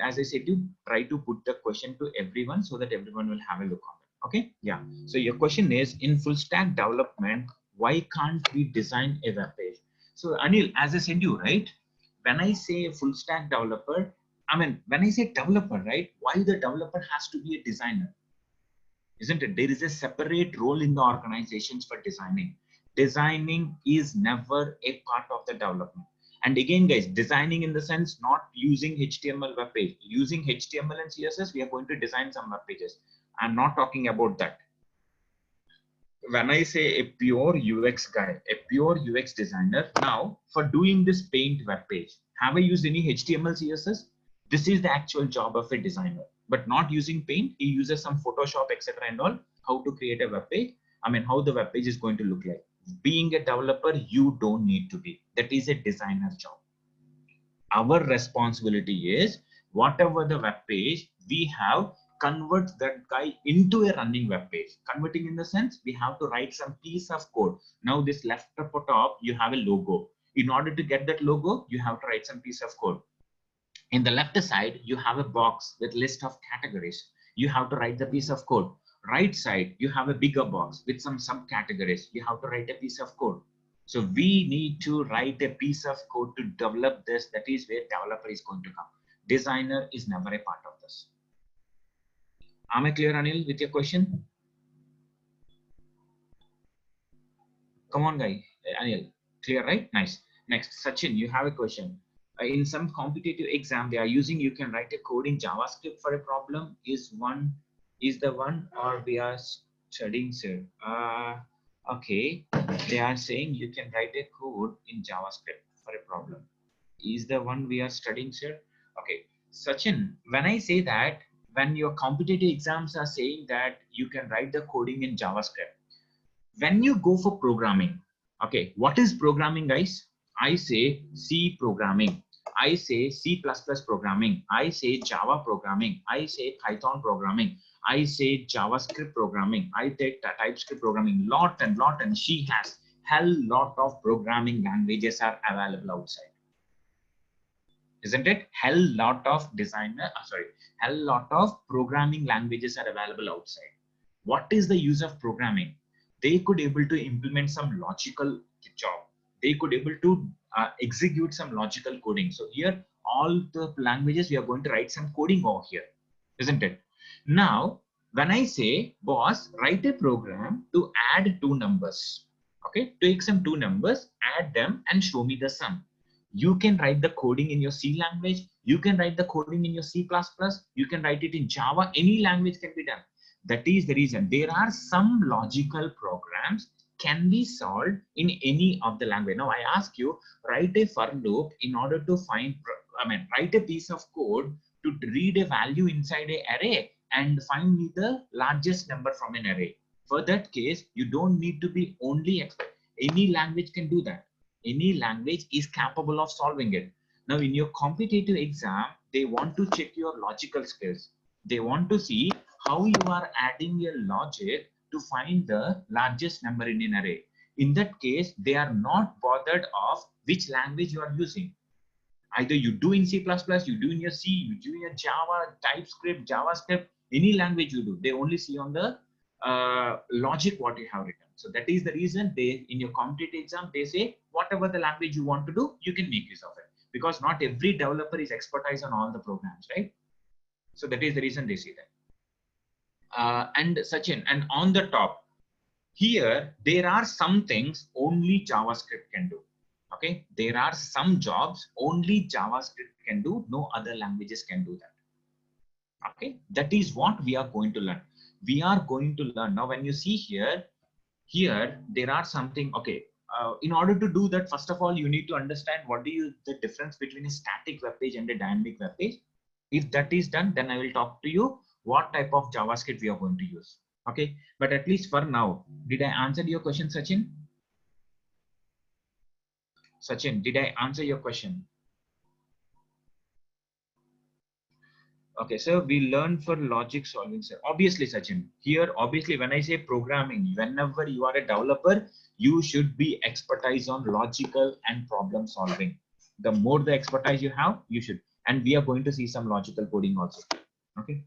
as I said, try to put the question to everyone so that everyone will have a look on it. Okay. Yeah. So your question is, in full stack development, why can't we design a web page? So Anil, as I said you, right? When I say full stack developer, I mean, when I say developer, right? Why the developer has to be a designer? Isn't it? There is a separate role in the organizations for designing. Designing is never a part of the development. And again, guys, designing in the sense not using HTML web page. Using HTML and CSS, we are going to design some web pages. I'm not talking about that. When I say a pure UX guy, a pure UX designer, now for doing this paint web page, have I used any HTML, CSS? This is the actual job of a designer, but not using paint. He uses some Photoshop, etc. and all, how to create a web page. I mean, how the web page is going to look like. Being a developer, you don't need to be. That is a designer job. Our responsibility is whatever the web page we have, convert that guy into a running web page. Converting in the sense, we have to write some piece of code. Now this left upper top, you have a logo. In order to get that logo, you have to write some piece of code. In the left side, you have a box with list of categories. You have to write the piece of code. Right side, you have a bigger box with some subcategories. You have to write a piece of code. So we need to write a piece of code to develop this. That is where developer is going to come. Designer is never a part of this. Am I clear, Anil, with your question? Come on, guy. Anil, clear, right? Nice. Next, Sachin, you have a question. In some competitive exam, they are using, you can write a code in JavaScript for a problem. Is the one, or we are studying, sir? Okay, they are saying you can write a code in JavaScript for a problem. Is the one we are studying, sir? Okay, Sachin, when I say that, when your competitive exams are saying that you can write the coding in JavaScript, when you go for programming, okay, what is programming, guys? I say C programming, I say C++ programming, I say Java programming, I say Python programming, I say JavaScript programming, I take TypeScript programming, lot and she has hell lot of programming languages are available outside. Isn't it? Hell lot of hell lot of programming languages are available outside. What is the use of programming? They could able to implement some logical job. They could able to execute some logical coding. So here, all the languages, we are going to write some coding over here, isn't it? Now, when I say, boss, write a program to add two numbers, okay, take some two numbers, add them and show me the sum. You can write the coding in your C language. You can write the coding in your C++. You can write it in Java. Any language can be done. That is the reason there are some logical programs can be solved in any of the language. Now I ask you, write a for loop in order to find, write a piece of code to read a value inside a array and find me the largest number from an array. For that case, you don't need to be only any language can do that. Any language is capable of solving it. Now in your competitive exam, they want to check your logical skills. They want to see how you are adding your logic to find the largest number in an array. In that case, they are not bothered of which language you are using. Either you do in C++, you do in your C, you do in your Java, TypeScript, JavaScript, any language you do, they only see on the logic what you have written. So that is the reason they, in your competitive exam, they say whatever the language you want to do, you can make use of it, because not every developer is expertise on all the programs, right? So that is the reason they say that. And Sachin, and on the top here, there are some things only JavaScript can do. Okay, there are some jobs only JavaScript can do, no other languages can do that. Okay, that is what we are going to learn. We are going to learn now. When you see here there are something. Okay, in order to do that, first of all, you need to understand what is the difference between a static web page and a dynamic web page. If that is done, then I will talk to you what type of JavaScript we are going to use. Okay, but at least for now, did I answer your question, Sachin? Sachin, did I answer your question? Okay, so we learn for logic solving, sir. Obviously, Sachin, here, obviously, when I say programming, whenever you are a developer, you should be expertise on logical and problem solving. The more the expertise you have, you should. And we are going to see some logical coding also. Okay.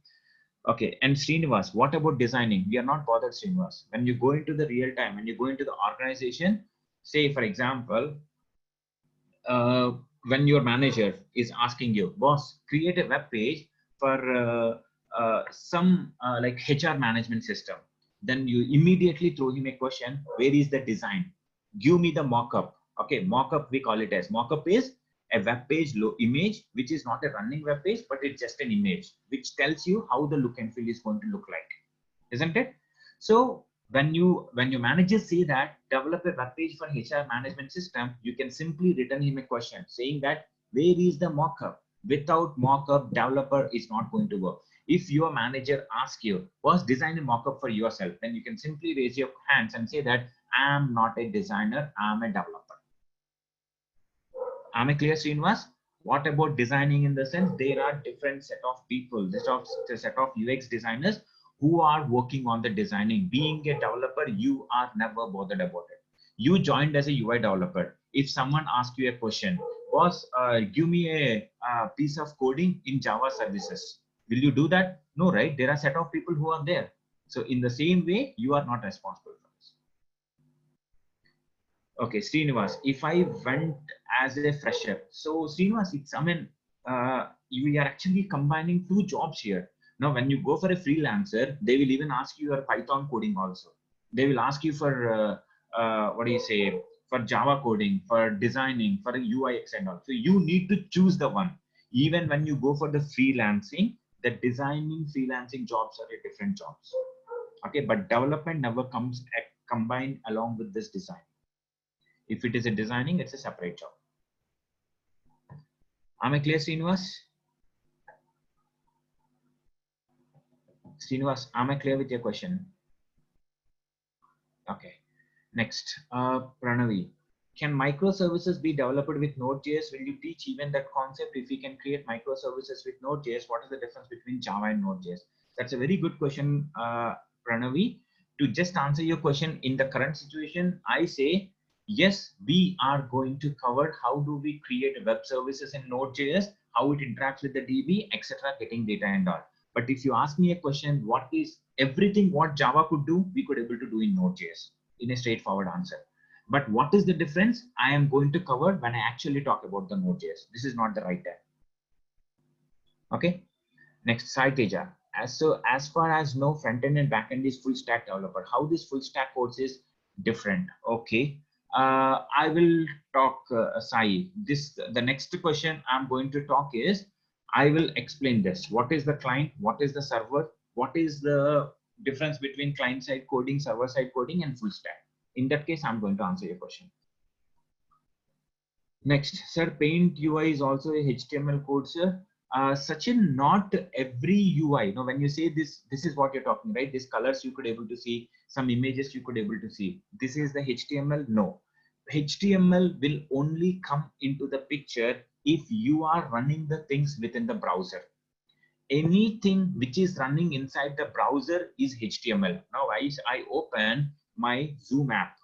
Okay, and Srinivas, what about designing? We are not bothered, Srinivas. When you go into the real time, when you go into the organization, say for example, when your manager is asking you, boss, create a web page for some like HR management system, then you immediately throw him a question, where is the design? Give me the mock-up. Okay, mock-up, we call it as mock-up is a web page image, which is not a running web page, but it's just an image, which tells you how the look and feel is going to look like, isn't it? So when your managers say that develop a web page for HR management system, you can simply return him a question saying that where is the mockup? Without mockup, developer is not going to work. If your manager asks you, was design a mockup for yourself, then you can simply raise your hands and say that I am not a designer, I am a developer. Am I clear, Srinivas? What about designing in the sense there are different set of people, set of UX designers who are working on the designing. Being a developer, you are never bothered about it. You joined as a UI developer. If someone asks you a question, boss, give me a piece of coding in Java services. Will you do that? No, right? There are set of people who are there. So in the same way, you are not responsible for this. Okay, Srinivas, if I went as a fresher, so Srinivas, it's, I mean, you are actually combining two jobs here. Now, when you go for a freelancer, they will even ask you your Python coding also. They will ask you for, what do you say, for Java coding, for designing, for UIX and all. So you need to choose the one. Even when you go for the freelancing, the designing freelancing jobs are a different jobs. Okay, but development never comes combined along with this design. If it is a designing, it's a separate job. Am I clear, Srinivas? Srinivas, am I clear with your question? Okay. Next, Pranavi. Can microservices be developed with Node.js? Will you teach even that concept? If we can create microservices with Node.js, what is the difference between Java and Node.js? That's a very good question, Pranavi. To just answer your question, in the current situation, I say, yes, we are going to cover how do we create web services in Node.js, how it interacts with the DB, etc., getting data and all. But if you ask me a question, what is everything what Java could do, we could able to do in Node.js in a straightforward answer. But what is the difference? I am going to cover when I actually talk about the Node.js. This is not the right time. Okay. Next, Saiteja. As far as no front end and back end is full stack developer, how this full stack course is different? Okay. I will talk, Sai. The next question I'm going to talk is, I will explain this. What is the client? What is the server? What is the difference between client-side coding, server-side coding, and full stack. In that case, I'm going to answer your question. Next, sir, Paint UI is also a HTML code, sir. Sachin, not every UI. Now, when you say this, this is what you're talking, right? These colors you could able to see, some images you could able to see. This is the HTML. No, HTML will only come into the picture if you are running the things within the browser. Anything which is running inside the browser is HTML. Now, I open my Zoom app.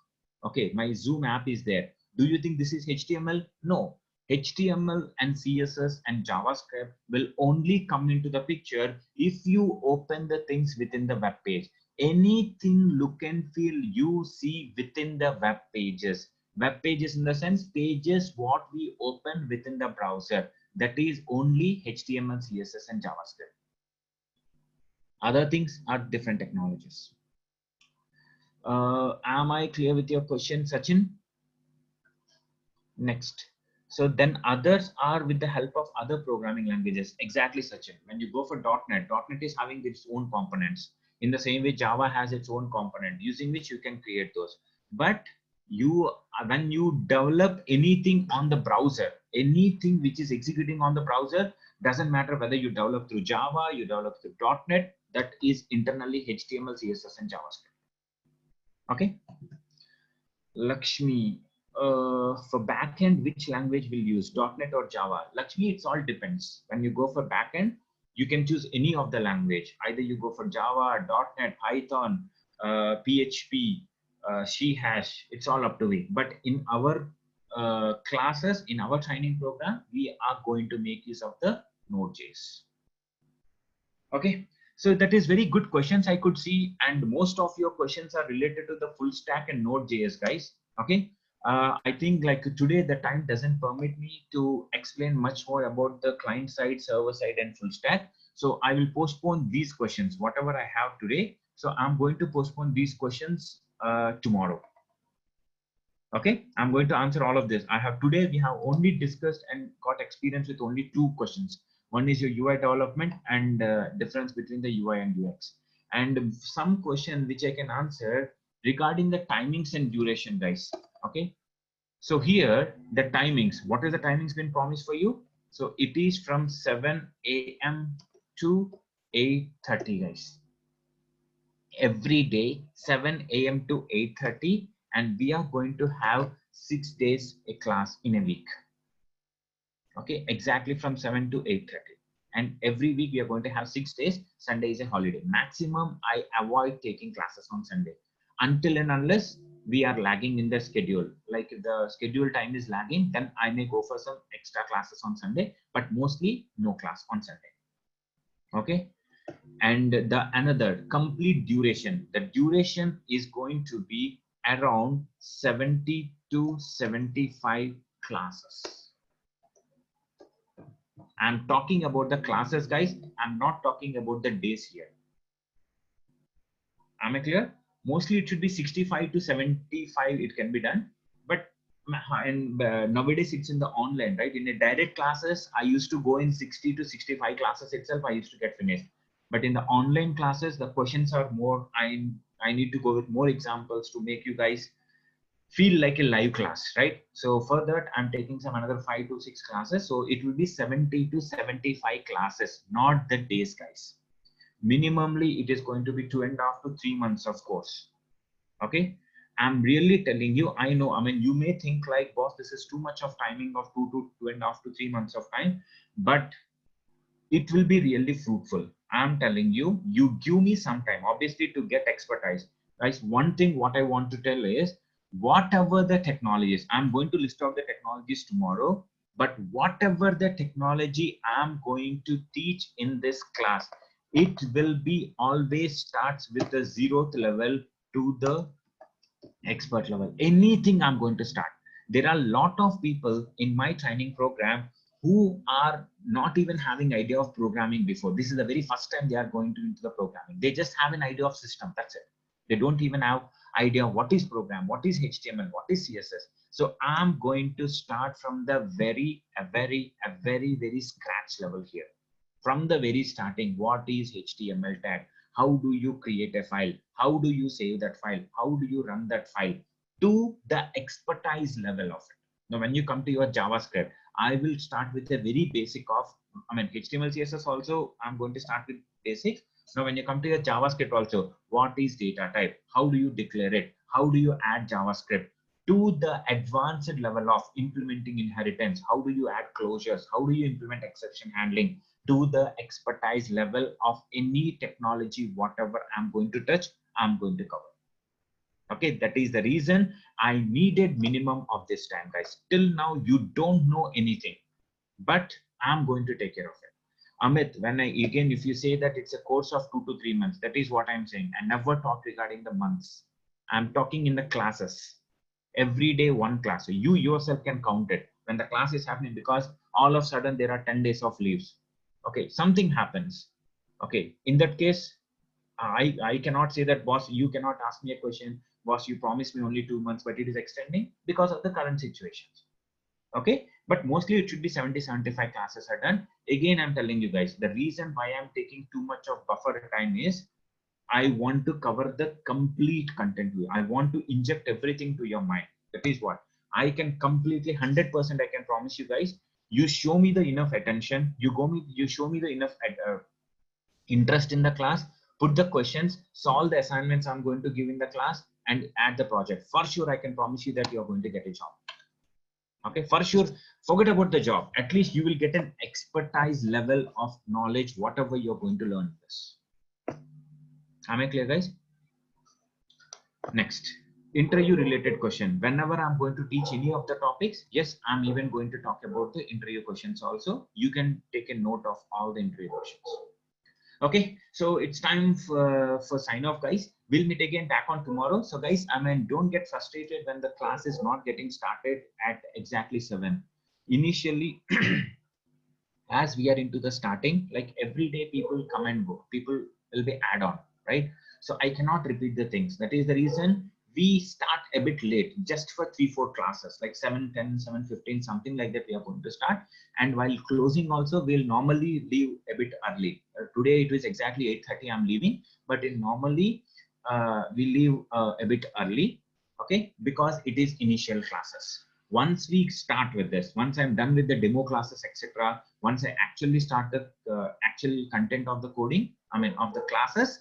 Okay, my Zoom app is there. Do you think this is HTML? No. HTML and CSS and JavaScript will only come into the picture if you open the things within the web page. Anything look and feel you see within the web pages. Web pages in the sense pages what we open within the browser. That is only HTML, CSS, and JavaScript. Other things are different technologies. Am I clear with your question, Sachin? Next. So then others are with the help of other programming languages. Exactly, Sachin. When you go for .NET, .NET is having its own components. In the same way, Java has its own component using which you can create those. But when you develop anything on the browser, anything which is executing on the browser, doesn't matter whether you develop through Java, you develop through .NET, that is internally HTML, CSS, and JavaScript. Okay. Lakshmi, for backend, which language will use, .NET or Java? Lakshmi, it's all depends. When you go for backend, you can choose any of the language. Either you go for Java, .NET, Python, PHP, C#, it's all up to you. But in our classes, in our training program, we are going to make use of the Node.js. Okay. So that is very good questions I could see, and most of your questions are related to the full stack and Node.js, guys. Okay. I think like today the time doesn't permit me to explain much more about the client side, server side, and full stack. So I will postpone these questions, whatever I have today. So I'm going to postpone these questions tomorrow. Okay, I'm going to answer all of this. Today we have only discussed and got experience with only 2 questions. One is your UI development and difference between the UI and UX, and some question which I can answer regarding the timings and duration, guys. Okay, so here the timings, what is the timings been promised for you? So it is from 7 a.m. to 8:30, guys. Every day 7 a.m. to 8:30, and we are going to have 6 days a class in a week. Okay, exactly from 7 to 8:30, and every week we are going to have 6 days. Sunday is a holiday. Maximum I avoid taking classes on Sunday until and unless we are lagging in the schedule. Like if the schedule time is lagging, then I may go for some extra classes on Sunday, but mostly no class on Sunday. Okay. And the another complete duration, the duration is going to be around 70 to 75 classes. I'm talking about the classes, guys. I'm not talking about the days here. Am I clear? Mostly it should be 65 to 75 it can be done, but nowadays it's in the online, right? In a direct classes I used to go in 60 to 65 classes itself I used to get finished. But in the online classes, the questions are more. I need to go with more examples to make you guys feel like a live class, right? So for that, I'm taking some another 5 to 6 classes. So it will be 70 to 75 classes, not the days, guys. Minimally, it is going to be 2.5 to 3 months of course. Okay. I'm really telling you, I know, I mean, you may think like, boss, this is too much of timing of 2.5 to 3 months of time, but it will be really fruitful. I'm telling you, you give me some time, obviously, to get expertise. Guys, one thing what I want to tell is, whatever the technology is, I'm going to list out the technologies tomorrow, but whatever the technology I'm going to teach in this class, it will be always starts with the 0th level to the expert level. Anything I'm going to start. There are a lot of people in my training program who are not even having idea of programming before. This is the very first time they are going into the programming. They just have an idea of system. That's it. They don't even have idea what is program, what is HTML, what is CSS. So I'm going to start from the very scratch level here. From the very starting, what is HTML tag? How do you create a file? How do you save that file? How do you run that file? To the expertise level of it. Now, when you come to your JavaScript, I will start with a very basic of, HTML, CSS also, I'm going to start with basics. Now, when you come to your JavaScript also, what is data type? How do you declare it? How do you add JavaScript? To the advanced level of implementing inheritance, how do you add closures? How do you implement exception handling? To the expertise level of any technology, whatever I'm going to touch, I'm going to cover. Okay, that is the reason I needed minimum of this time, guys. Till now, you don't know anything, but I'm going to take care of it. Amit, when again, if you say that it's a course of 2 to 3 months, that is what I'm saying. I never talk regarding the months. I'm talking in the classes. Every day, one class. So you yourself can count it when the class is happening, because all of a sudden there are 10 days of leaves. Okay, something happens. Okay, in that case, I cannot say that, boss, you cannot ask me a question. Boss, you promised me only 2 months, but it is extending because of the current situations. Okay, but mostly it should be 70-75 classes are done. Again, I'm telling you guys, the reason why I'm taking too much of buffer time is I want to cover the complete content. I want to inject everything to your mind. That is what I can completely 100%. I can promise you guys. You show me the enough attention. You show me the enough interest in the class. Put the questions, solve the assignments I'm going to give in the class, and add the project. For sure, I can promise you that you're going to get a job. Okay, for sure. Forget about the job. At least you will get an expertise level of knowledge, whatever you're going to learn this. Am I clear, guys? Next, interview related question. Whenever I'm going to teach any of the topics, yes, I'm even going to talk about the interview questions also. You can take a note of all the interview questions. Okay, so it's time for sign off, guys. We'll meet again back on tomorrow. So guys, don't get frustrated when the class is not getting started at exactly 7. Initially, as we are into the starting, like every day people come and go, people will be add on, right? So I cannot repeat the things. That is the reason we start a bit late, just for 3-4 classes, like 7:10, 7:15, something like that we are going to start. And while closing also, we'll normally leave a bit early. Today it was exactly 8:30 I'm leaving, but in normally we leave a bit early, okay, because it is initial classes. Once we start with this, once I'm done with the demo classes, etc., once I actually start the actual content of the coding, of the classes,